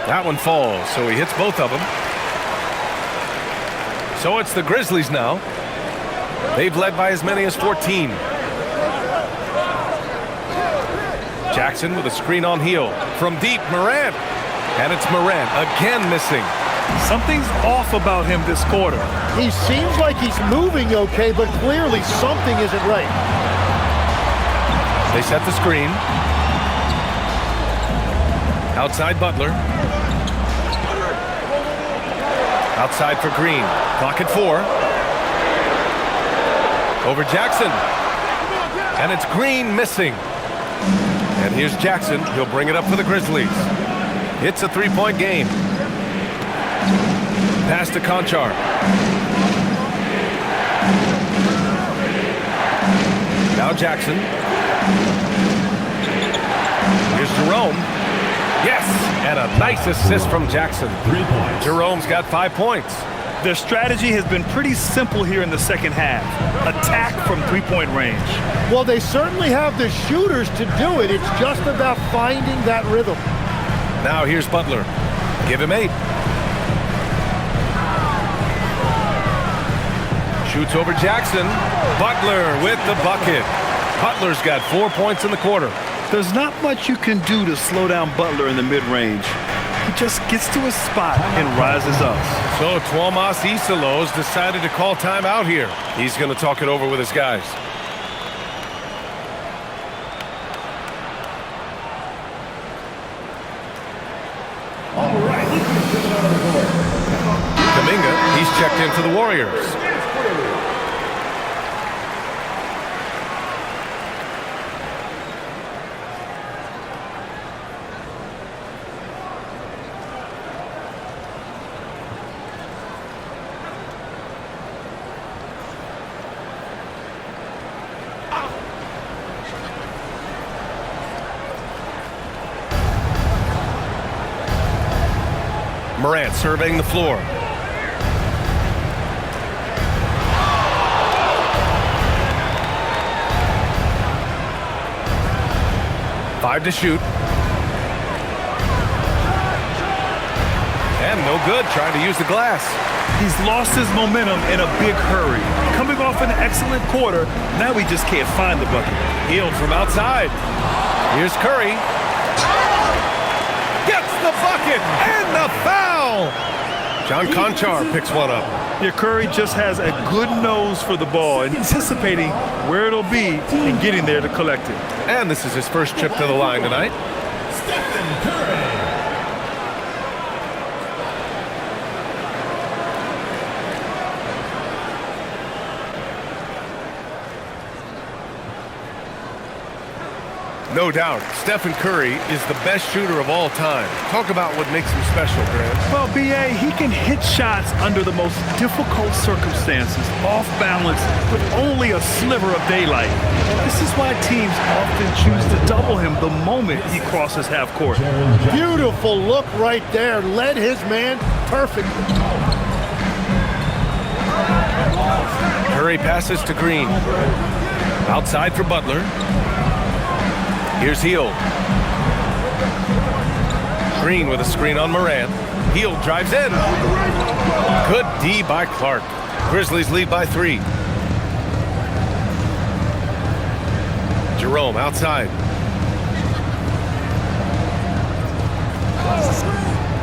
S1: That one falls, so he hits both of them. So it's the Grizzlies now. They've led by as many as 14. Jackson with a screen on heel. From deep, Morant. And it's Morant again missing.
S3: Something's off about him this quarter.
S2: He seems like he's moving okay, but clearly something isn't right.
S1: They set the screen. Outside Butler. Outside for Green. Clock at 4. Over Jackson. And it's Green missing. And here's Jackson. He'll bring it up for the Grizzlies. It's a three-point game. Pass to Conchar. Now Jackson. Here's Jerome. Yes, and a nice assist from Jackson.
S5: 3 points.
S1: Jerome's got 5 points.
S3: Their strategy has been pretty simple here in the second half. Attack from three-point range.
S2: Well, they certainly have the shooters to do it. It's just about finding that rhythm.
S1: Now here's Butler. Give him 8. Shoots over Jackson. Butler with the bucket. Butler's got 4 points in the quarter.
S3: There's not much you can do to slow down Butler in the mid-range. He just gets to his spot and rises up.
S1: So Tuomas Isalos decided to call timeout here. He's going to talk it over with his guys.
S5: All right,
S1: Kuminga, he's checked in for the Warriors. Morant surveying the floor. Five to shoot. And no good, trying to use the glass.
S3: He's lost his momentum in a big hurry. Coming off an excellent quarter, now he just can't find the bucket.
S1: Healed from outside. Here's Curry. Gets the bucket and the foul. John Conchar picks one up.
S3: Yeah, Curry just has a good nose for the ball, anticipating where it'll be and getting there to collect it.
S1: And this is his first trip to the line tonight.
S5: Stephen Curry.
S1: No doubt, Stephen Curry is the best shooter of all time. Talk about what makes him special, Grant.
S3: Well, B.A., he can hit shots under the most difficult circumstances, off balance, with only a sliver of daylight. This is why teams often choose to double him the moment he crosses half court.
S2: Beautiful look right there. Led his man perfectly.
S1: Curry passes to Green. Outside for Butler. Here's Hield. Green with a screen on Morant. Hield drives in. Good D by Clark. Grizzlies lead by 3. Jerome outside.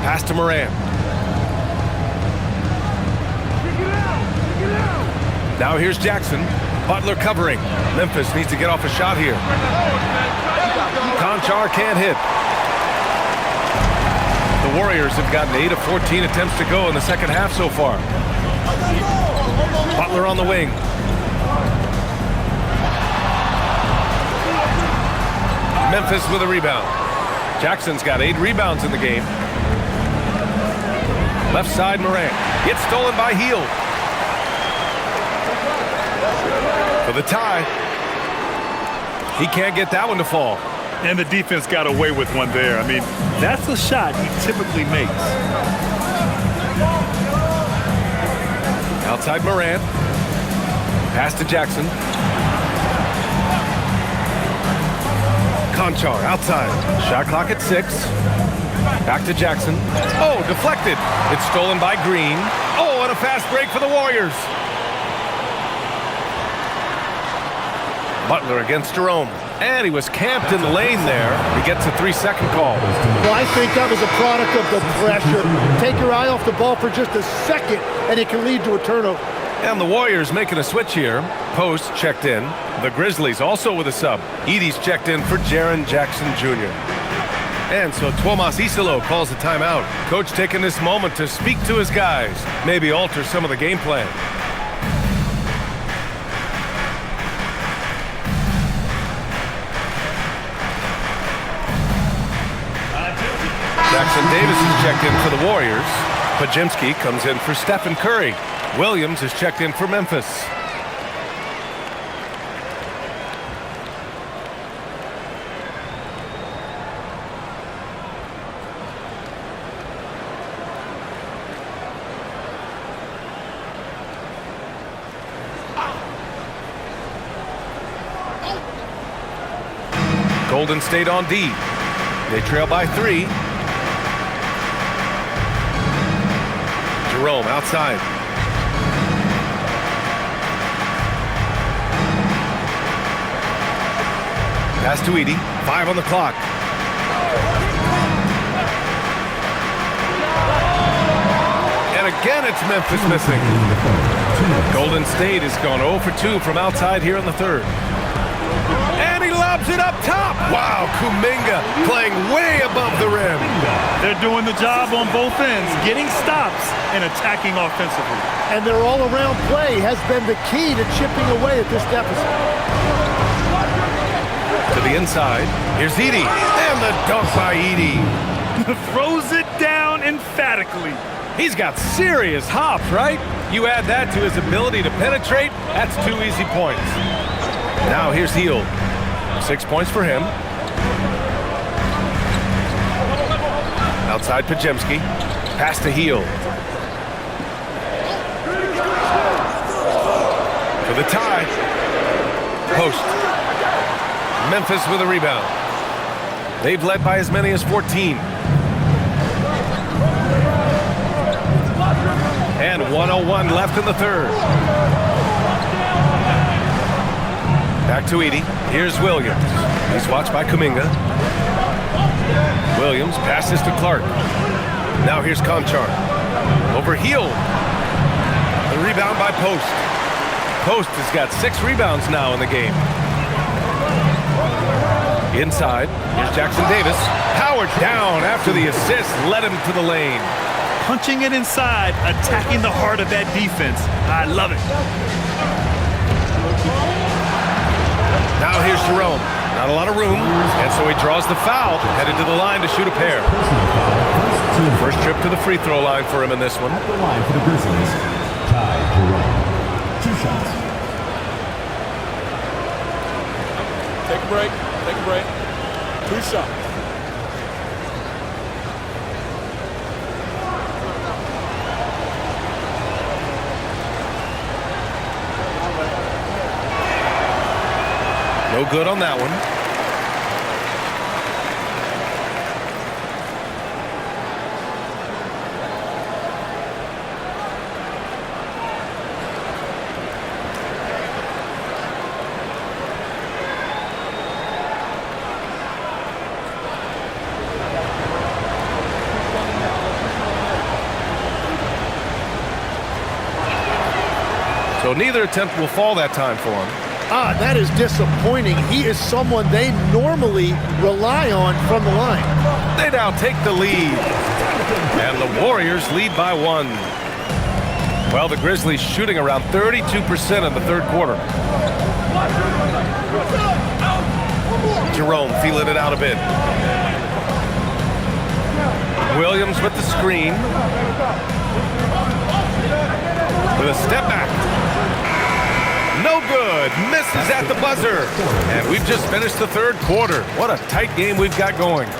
S1: Pass to Morant. Now here's Jackson. Butler covering. Memphis needs to get off a shot here. Conchar can't hit. The Warriors have gotten 8 of 14 attempts to go in the second half so far. Butler on the wing. Memphis with a rebound. Jackson's got 8 rebounds in the game. Left side, Morant. Gets stolen by Hield. For the tie. He can't get that one to fall.
S3: And the defense got away with one there. I mean, that's a shot he typically makes.
S1: Outside Morant. Pass to Jackson. Conchar outside. Shot clock at 6. Back to Jackson. Oh, deflected. It's stolen by Green. Oh, and a fast break for the Warriors. Butler against Jerome. And he was camped in the lane there. He gets a 3-second call.
S2: Well, I think that was a product of the pressure. Take your eye off the ball for just a second, and it can lead to a turnover.
S1: And the Warriors making a switch here. Post checked in. The Grizzlies also with a sub. Edie's checked in for Jaren Jackson Jr. And so Tuomas Isalo calls a timeout. Coach taking this moment to speak to his guys. Maybe alter some of the game plan. Jackson Davis is checked in for the Warriors. Pajimski comes in for Stephen Curry. Williams is checked in for Memphis. Golden State on D. They trail by 3. Jerome outside. Pass to Edie. 5 on the clock. And again, it's Memphis missing. Golden State has gone 0 for 2 from outside here in the third. And he lobs it up top. Wow, Kuminga playing way above the rim.
S3: They're doing the job on both ends, getting stops and attacking offensively.
S2: And their all-around play has been the key to chipping away at this deficit.
S1: To the inside. Here's Edie. And the dunk by Edie.
S3: Throws it down emphatically.
S1: He's got serious hop, right? You add that to his ability to penetrate, that's 2 easy points. Now here's Hield. 6 points for him. Outside Pajimski. Pass to Hield. For the tie. Post. Memphis with a rebound. They've led by as many as 14. And 1:01 left in the third. Back to Edie. Here's Williams. He's watched by Kuminga. Williams passes to Clark. Now here's Conchar. Over Hield. The rebound by Post. Post has got 6 rebounds now in the game. Inside, here's Jackson Davis. Howard down after the assist, led him to the lane.
S3: Punching it inside, attacking the heart of that defense. I love it.
S1: Now here's Jerome. Not a lot of room, and so he draws the foul, headed to the line to shoot a pair. First trip to the free throw line for him in this one.
S5: At the line for the Grizzlies, Ty Jerome. 2 shots.
S7: Take a break. Take a break. 2 shots.
S1: No good on that one. So neither attempt will fall that time for him.
S2: That is disappointing. He is someone they normally rely on from the line.
S1: They now take the lead. And the Warriors lead by 1. Well, the Grizzlies shooting around 32% in the third quarter. Jerome feeling it out a bit. Williams with the screen. With a step back. No good. Misses at the buzzer. And we've just finished the third quarter. What a tight game we've got going.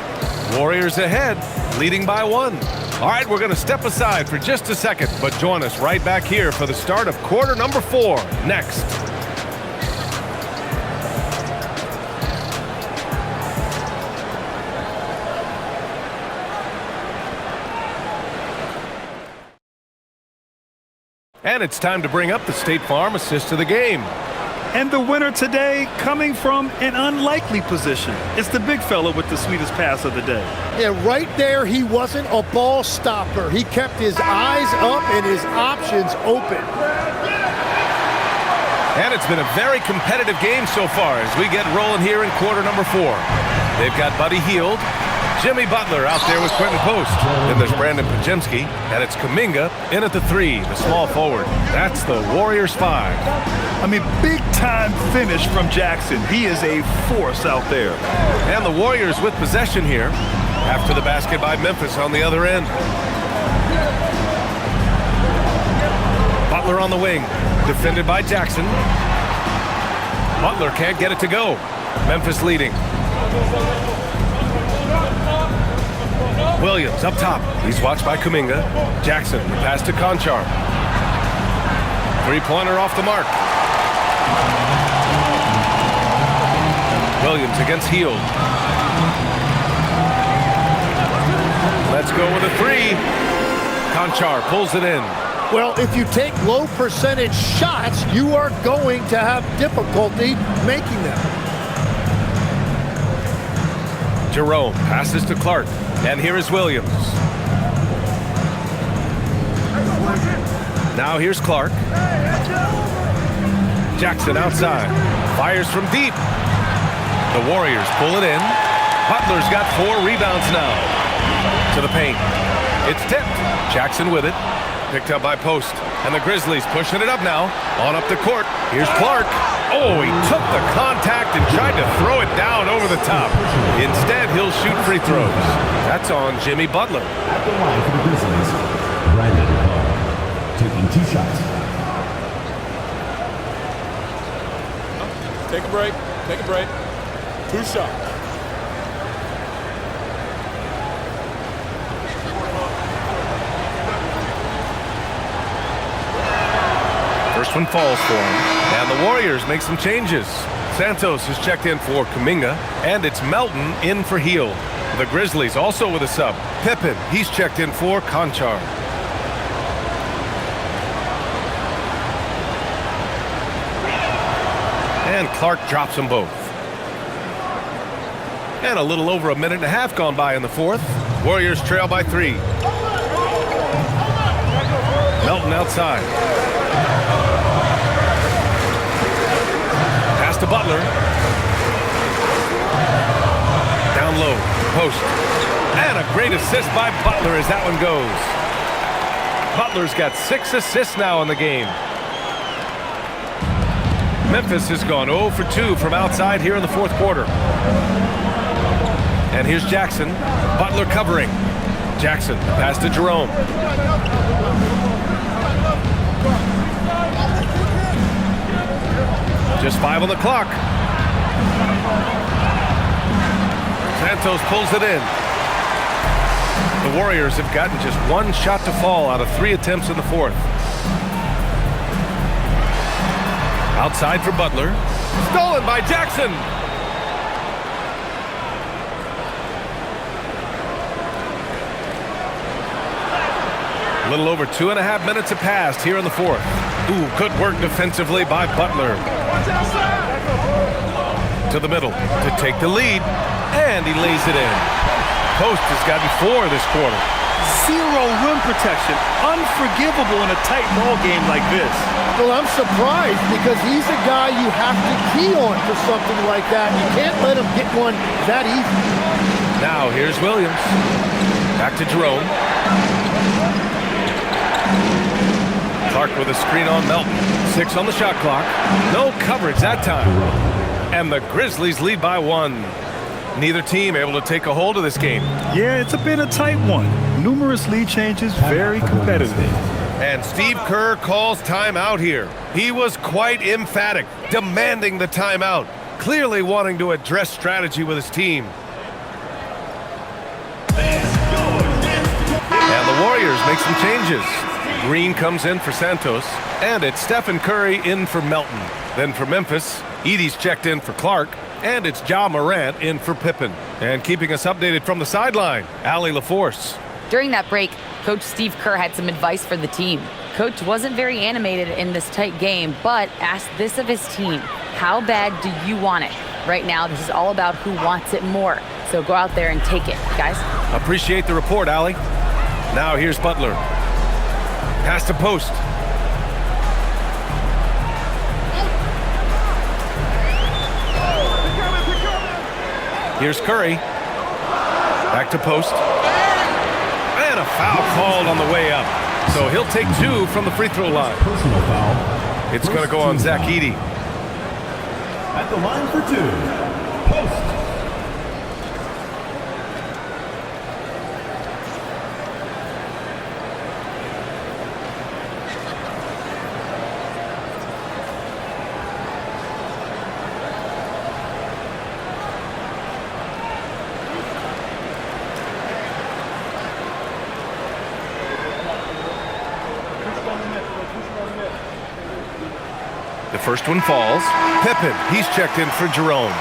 S1: Warriors ahead, leading by 1. All right, we're going to step aside for just a second, but join us right back here for the start of quarter number 4 next. And it's time to bring up the State Farm assist of the game.
S3: And the winner today coming from an unlikely position. It's the big fella with the sweetest pass of the day.
S2: Yeah, right there, he wasn't a ball stopper. He kept his eyes up and his options open.
S1: And it's been a very competitive game so far as we get rolling here in quarter number 4. They've got Buddy Hield, Jimmy Butler out there with Quentin Post. Then there's Brandon Pajemski, and it's Kuminga in at the 3, the small forward. That's the Warriors 5.
S3: I mean, big-time finish from Jackson. He is a force out there.
S1: And the Warriors with possession here after the basket by Memphis on the other end. Butler on the wing, defended by Jackson. Butler can't get it to go. Memphis leading. Williams up top. He's watched by Kuminga. Jackson, pass to Conchar. 3-pointer off the mark. Williams against Hield. Let's go with a 3. Conchar pulls it in.
S2: Well, if you take low percentage shots, you are going to have difficulty making them.
S1: Jerome passes to Clark. And here is Williams. Now here's Clark. Jackson outside. Fires from deep. The Warriors pull it in. Butler's got 4 rebounds now. To the paint. It's tipped. Jackson with it. Picked up by Post. And the Grizzlies pushing it up now. On up the court. Here's Clark. Oh, he took the contact and tried to throw it down over the top. Instead, he'll shoot free throws. That's on Jimmy Butler.
S5: At the line for the Grizzlies, Brandon Hall, taking 2 shots.
S7: Take a break. Take a break. 2 shots.
S1: First one falls for him. And the Warriors make some changes. Santos has checked in for Kuminga, and it's Melton in for Hield. The Grizzlies also with a sub. Pippen, he's checked in for Conchar. And Clark drops them both. And a little over a minute and a half gone by in the fourth. Warriors trail by 3. Melton outside. Pass to Butler. Down low. Post. And a great assist by Butler as that one goes. Butler's got 6 assists now in the game. Memphis has gone 0 for 2 from outside here in the fourth quarter. And here's Jackson. Butler covering. Jackson, pass to Jerome. Just 5 on the clock. Santos pulls it in. The Warriors have gotten just 1 shot to fall out of 3 attempts in the fourth. Outside for Butler. Stolen by Jackson. A little over 2.5 minutes have passed here in the fourth. Ooh, good work defensively by Butler. To the middle to take the lead. And he lays it in. Post has gotten 4 this quarter.
S3: 0 rim protection. Unforgivable in a tight ball game like this.
S2: Well, I'm surprised because he's a guy you have to key on for something like that. You can't let him get one that easy.
S1: Now here's Williams. Back to Jerome. Clark with a screen on Melton. 6 on the shot clock. No coverage that time. And the Grizzlies lead by 1. Neither team able to take a hold of this game.
S3: Yeah, it's been a tight one. Numerous lead changes, very competitive.
S1: And Steve Kerr calls timeout here. He was quite emphatic, demanding the timeout, clearly wanting to address strategy with his team. And the Warriors make some changes. Green comes in for Santos, and it's Stephen Curry in for Melton. Then for Memphis, Edey's checked in for Clark, and it's Ja Morant in for Pippen. And keeping us updated from the sideline, Allie LaForce.
S4: During that break, Coach Steve Kerr had some advice for the team. Coach wasn't very animated in this tight game, but asked this of his team. How bad do you want it? Right now, this is all about who wants it more. So go out there and take it, guys.
S1: Appreciate the report, Allie. Now here's Butler. Pass to Post. Here's Curry. Back to Post. And a foul called on the way up. So he'll take 2 from the free throw line.
S5: Personal foul.
S1: It's going to go on Zach Edey.
S5: At the line for 2. Post.
S1: The first one falls. Pippen, he's checked in for Jerome.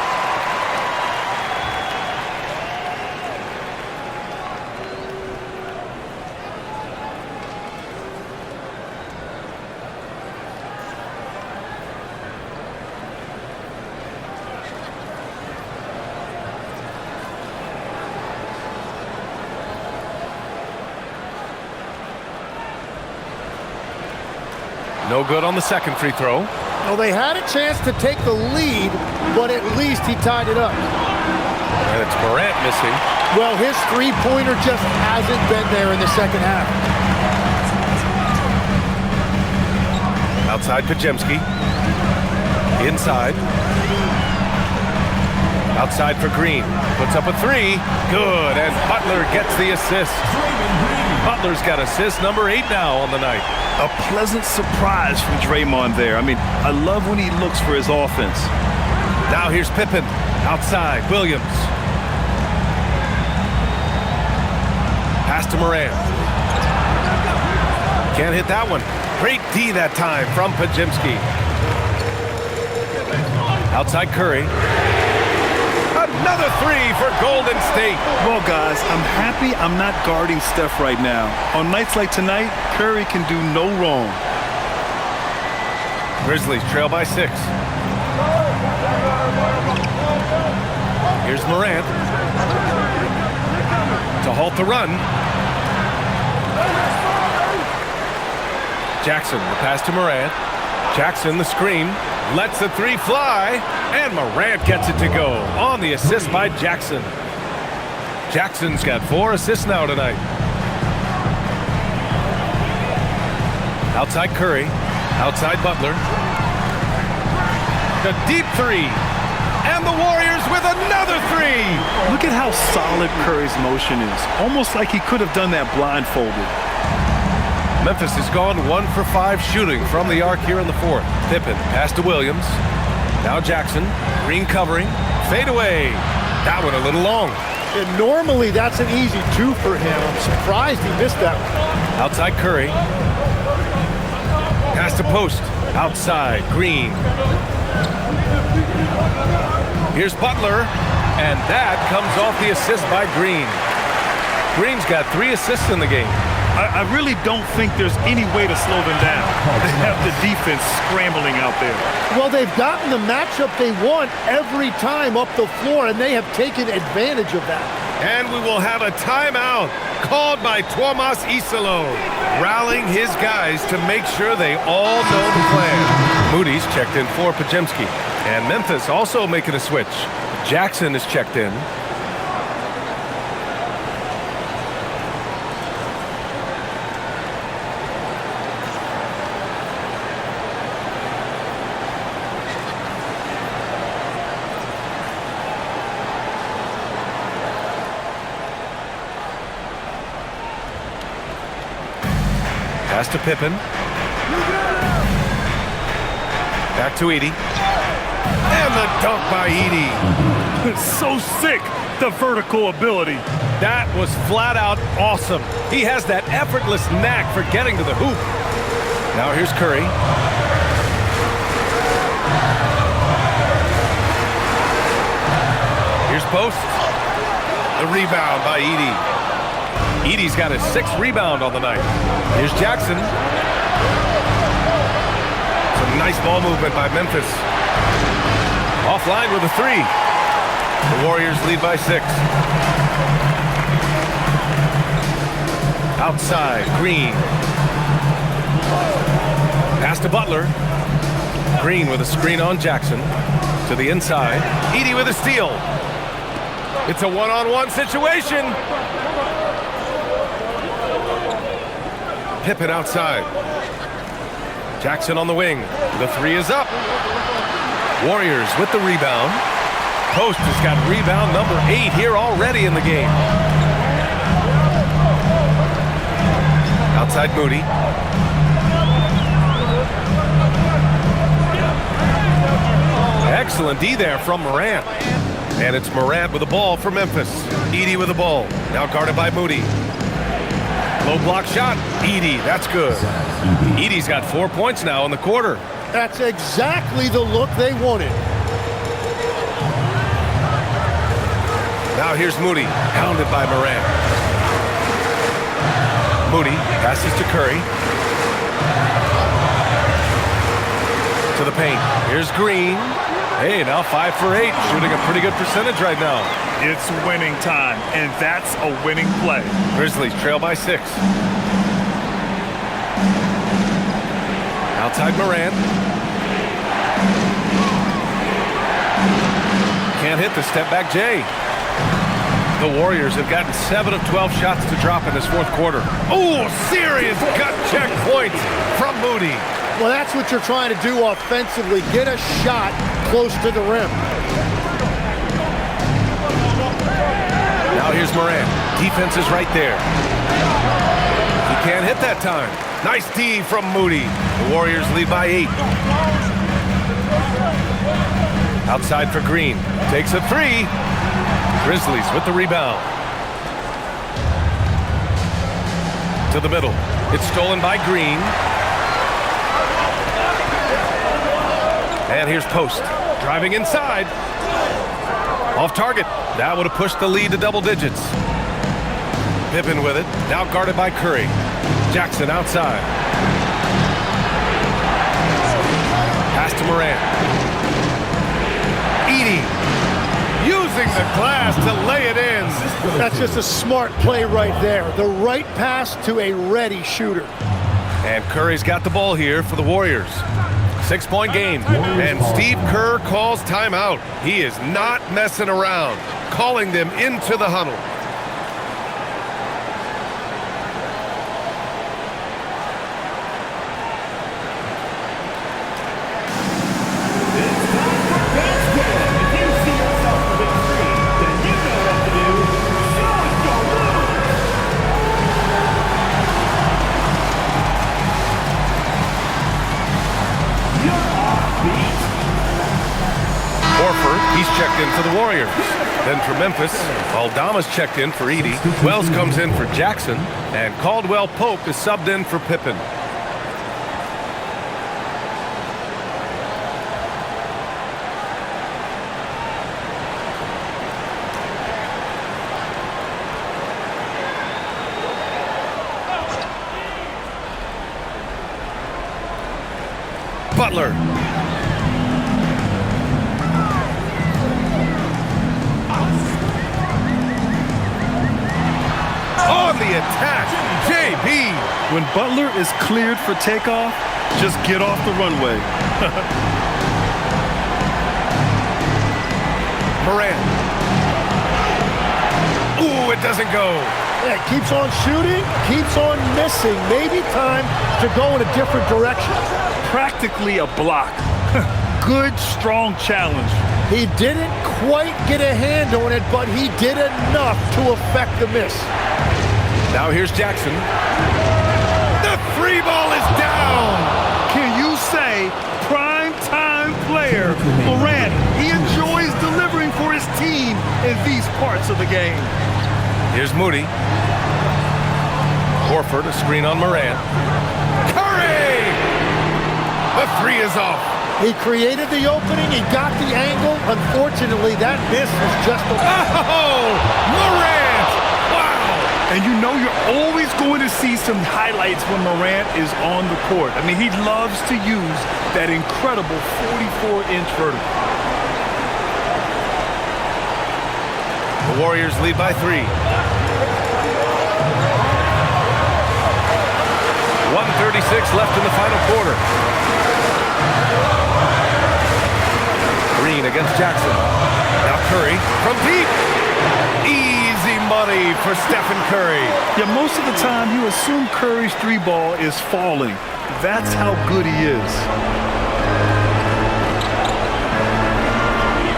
S1: No good on the second free throw.
S2: Well, they had a chance to take the lead, but at least he tied it up.
S1: And it's Morant missing.
S2: Well, his three-pointer just hasn't been there in the second half.
S1: Outside Pajemski. Inside. Outside for Green. Puts up a 3. Good. And Butler gets the assist. Butler's got assist number 8 now on the night.
S3: A pleasant surprise from Draymond there. I mean, I love when he looks for his offense.
S1: Now here's Pippen. Outside. Williams. Pass to Morant. Can't hit that one. Great D that time from Pajemski. Outside Curry. Another 3 for Golden State.
S3: Well, guys, I'm happy I'm not guarding Steph right now. On nights like tonight, Curry can do no wrong.
S1: Grizzlies trail by 6. Here's Morant to halt the run. Jackson, the pass to Morant. Jackson, the screen, lets the three fly, and Morant gets it to go on the assist by Jackson. Jackson's got 4 assists now tonight. Outside Curry, outside Butler. The deep three, and the Warriors with another three.
S3: Look at how solid Curry's motion is. Almost like he could have done that blindfolded.
S1: Memphis has gone 1 for 5 shooting from the arc here in the 4th. Pippen, pass to Williams. Now Jackson, Green covering, fade away. That one a little long.
S2: And normally that's an easy 2 for him. I'm surprised he missed that one.
S1: Outside Curry. Pass to post. Outside Green. Here's Butler. And that comes off the assist by Green. Green's got 3 assists in the game.
S3: I really don't think there's any way to slow them down. They have the defense scrambling out there.
S2: Well, they've gotten the matchup they want every time up the floor, and they have taken advantage of that.
S1: And we will have a timeout called by Tomas Isalo, rallying his guys to make sure they all know the plan. Moody's checked in for Pajemski, and Memphis also making a switch. Jackson is checked in. Pass to Pippen. Back to Edey. And the dunk by Edey.
S3: So sick, the vertical ability.
S1: That was flat out awesome. He has that effortless knack for getting to the hoop. Now here's Curry. Here's Post. The rebound by Edey. Edey's got his 6th rebound on the night. Here's Jackson. Some nice ball movement by Memphis. Offline with a 3. The Warriors lead by 6. Outside, Green. Pass to Butler. Green with a screen on Jackson. To the inside. Edey with a steal. It's a one-on-one situation. Pippen outside. Jackson on the wing. The 3 is up. Warriors with the rebound. Post has got rebound number 8 here already in the game. Outside Moody. Excellent D there from Morant. And it's Morant with the ball for Memphis. Edey with the ball. Now guarded by Moody. Low block shot. Edey, that's good. Edey's got 4 points now in the quarter.
S2: That's exactly the look they wanted.
S1: Now here's Moody, hounded by Morant. Moody passes to Curry. To the paint. Here's Green. Hey, now 5 for 8, shooting a pretty good percentage right now.
S3: It's winning time, and that's a winning play.
S1: Grizzlies trail by 6. Outside Morant. Can't hit the step back J. The Warriors have gotten 7 of 12 shots to drop in this 4th quarter. Oh, serious gut check points from Moody.
S2: Well, that's what you're trying to do offensively. Get a shot close to the rim.
S1: Now here's Morant. Defense is right there. He can't hit that time. Nice D from Moody. The Warriors lead by 8. Outside for Green. Takes a 3. Grizzlies with the rebound. To the middle. It's stolen by Green. And here's Post. Driving inside. Off target. That would have pushed the lead to double digits. Pippen with it. Now guarded by Curry. Jackson outside. Pass to Morant. Edey using the glass.
S2: That's just a smart play right there. The right pass to a ready shooter.
S1: And Curry's got the ball here for the Warriors. 6-point game. And Steve Kerr calls timeout. He is not messing around, calling them into the huddle. He's checked in for the Warriors. Then for Memphis, Aldama's checked in for Edey. Wells comes in for Jackson. And Caldwell Pope is subbed in for Pippen. Butler. On the attack, JB.
S3: When Butler is cleared for takeoff, just get off the runway.
S1: Morant. Ooh, it doesn't go.
S2: Yeah, keeps on shooting, keeps on missing. Maybe time to go in a different direction.
S3: Practically a block. Good, strong challenge.
S2: He didn't quite get a hand on it, but he did enough to affect the miss.
S1: Now here's Jackson. The free ball is down.
S3: Can you say prime time player Morant? He enjoys delivering for his team in these parts of the game.
S1: Here's Moody. Horford, a screen on Morant. Curry! The three is off.
S2: He created the opening, he got the angle. Unfortunately, that miss was just a...
S1: Oh! Morant! Wow!
S3: And you know you're always going to see some highlights when Morant is on the court. I mean, he loves to use that incredible 44-inch vertical.
S1: The Warriors lead by 3. 1:36 left in the final quarter. Green against Jackson. Now Curry from deep. Easy money for Stephen Curry.
S3: Yeah, most of the time you assume Curry's three ball is falling. That's how good he is.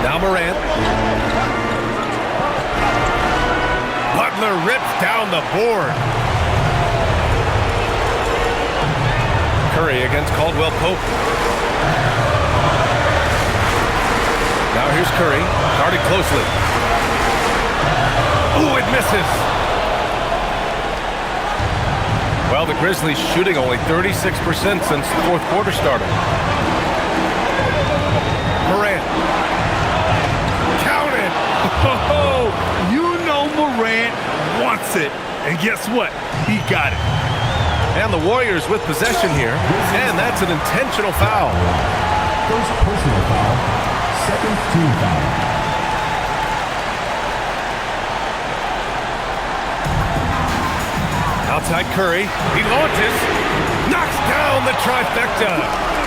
S1: Now Morant. Butler rips down the board. Curry against Caldwell Pope. Now here's Curry, guarded closely. Ooh, it misses. Well, the Grizzlies shooting only 36% since the fourth quarter started. Morant. Count it.
S3: Oh, you know Morant wants it. And guess what? He got it.
S1: And the Warriors with possession here. And that's an intentional foul.
S5: First personal foul. Second team foul.
S1: Outside Curry. He launches. Knocks down the trifecta.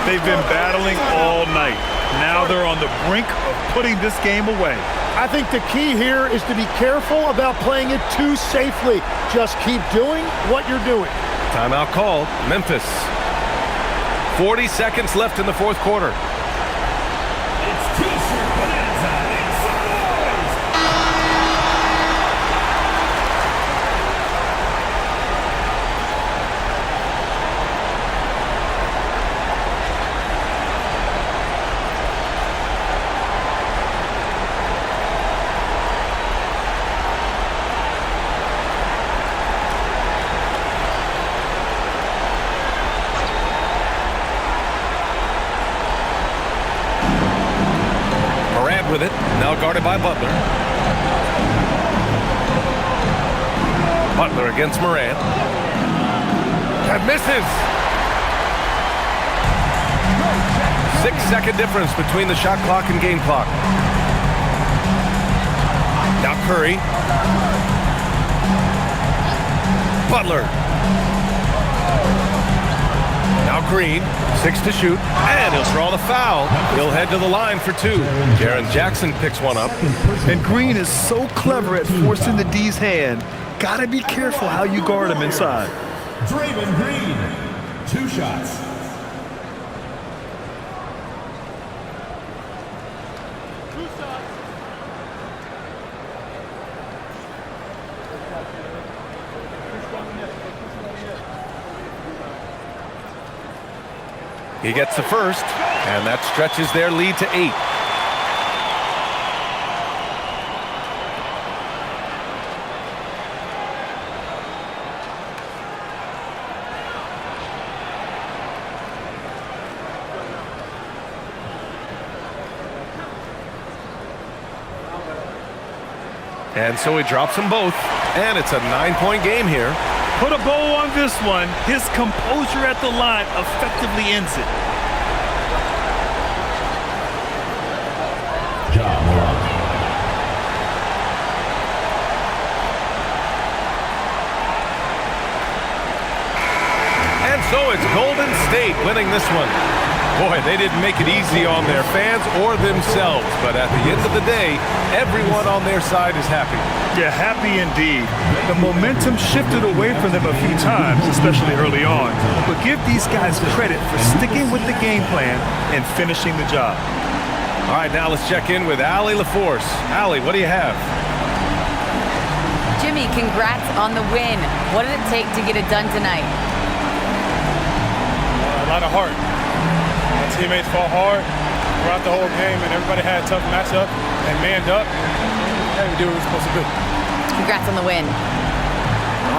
S3: They've been battling all night. Now they're on the brink of putting this game away.
S2: I think the key here is to be careful about playing it too safely. Just keep doing what you're doing.
S1: Timeout called. Memphis. 40 seconds left in the fourth quarter.
S6: It's T-shirt bonanza. Make some noise.
S1: With it, now guarded by Butler. Butler against Morant. That misses. 6-second difference between the shot clock and game clock. Now Curry. Butler. Now Green, 6 to shoot, and he'll draw the foul. He'll head to the line for 2. Jaren Jackson picks one up.
S3: And Green is so clever at forcing the D's hand. Gotta be careful how you guard him inside.
S5: Draymond Green, 2 shots.
S1: He gets the first, and that stretches their lead to 8. And so he drops them both, and it's a 9-point game here.
S3: Put a bow on this one. His composure at the line effectively ends it.
S1: And so it's Golden State winning this one. Boy, they didn't make it easy on their fans or themselves, but at the end of the day, everyone on their side is happy.
S3: Yeah, happy indeed. The momentum shifted away from them a few times, especially early on. But give these guys credit for sticking with the game plan and finishing the job.
S1: All right, now let's check in with Allie LaForce. Allie, what do you have?
S4: Jimmy, congrats on the win. What did it take to get it done tonight?
S8: A lot of heart. My teammates fought hard throughout the whole game, and everybody had a tough matchup and manned up. And we do what we're supposed to do.
S4: Congrats on the win.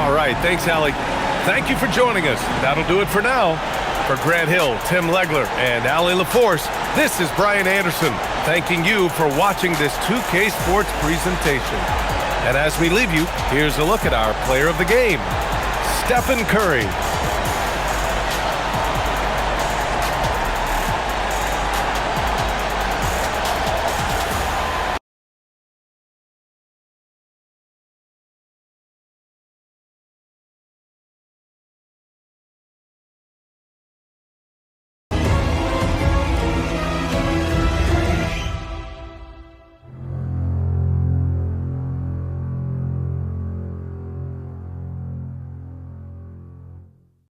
S1: All right, thanks, Allie. Thank you for joining us. That'll do it for now. For Grant Hill, Tim Legler, and Allie LaForce, this is Brian Anderson, thanking you for watching this 2K Sports presentation. And as we leave you, here's a look at our player of the game, Stephen Curry.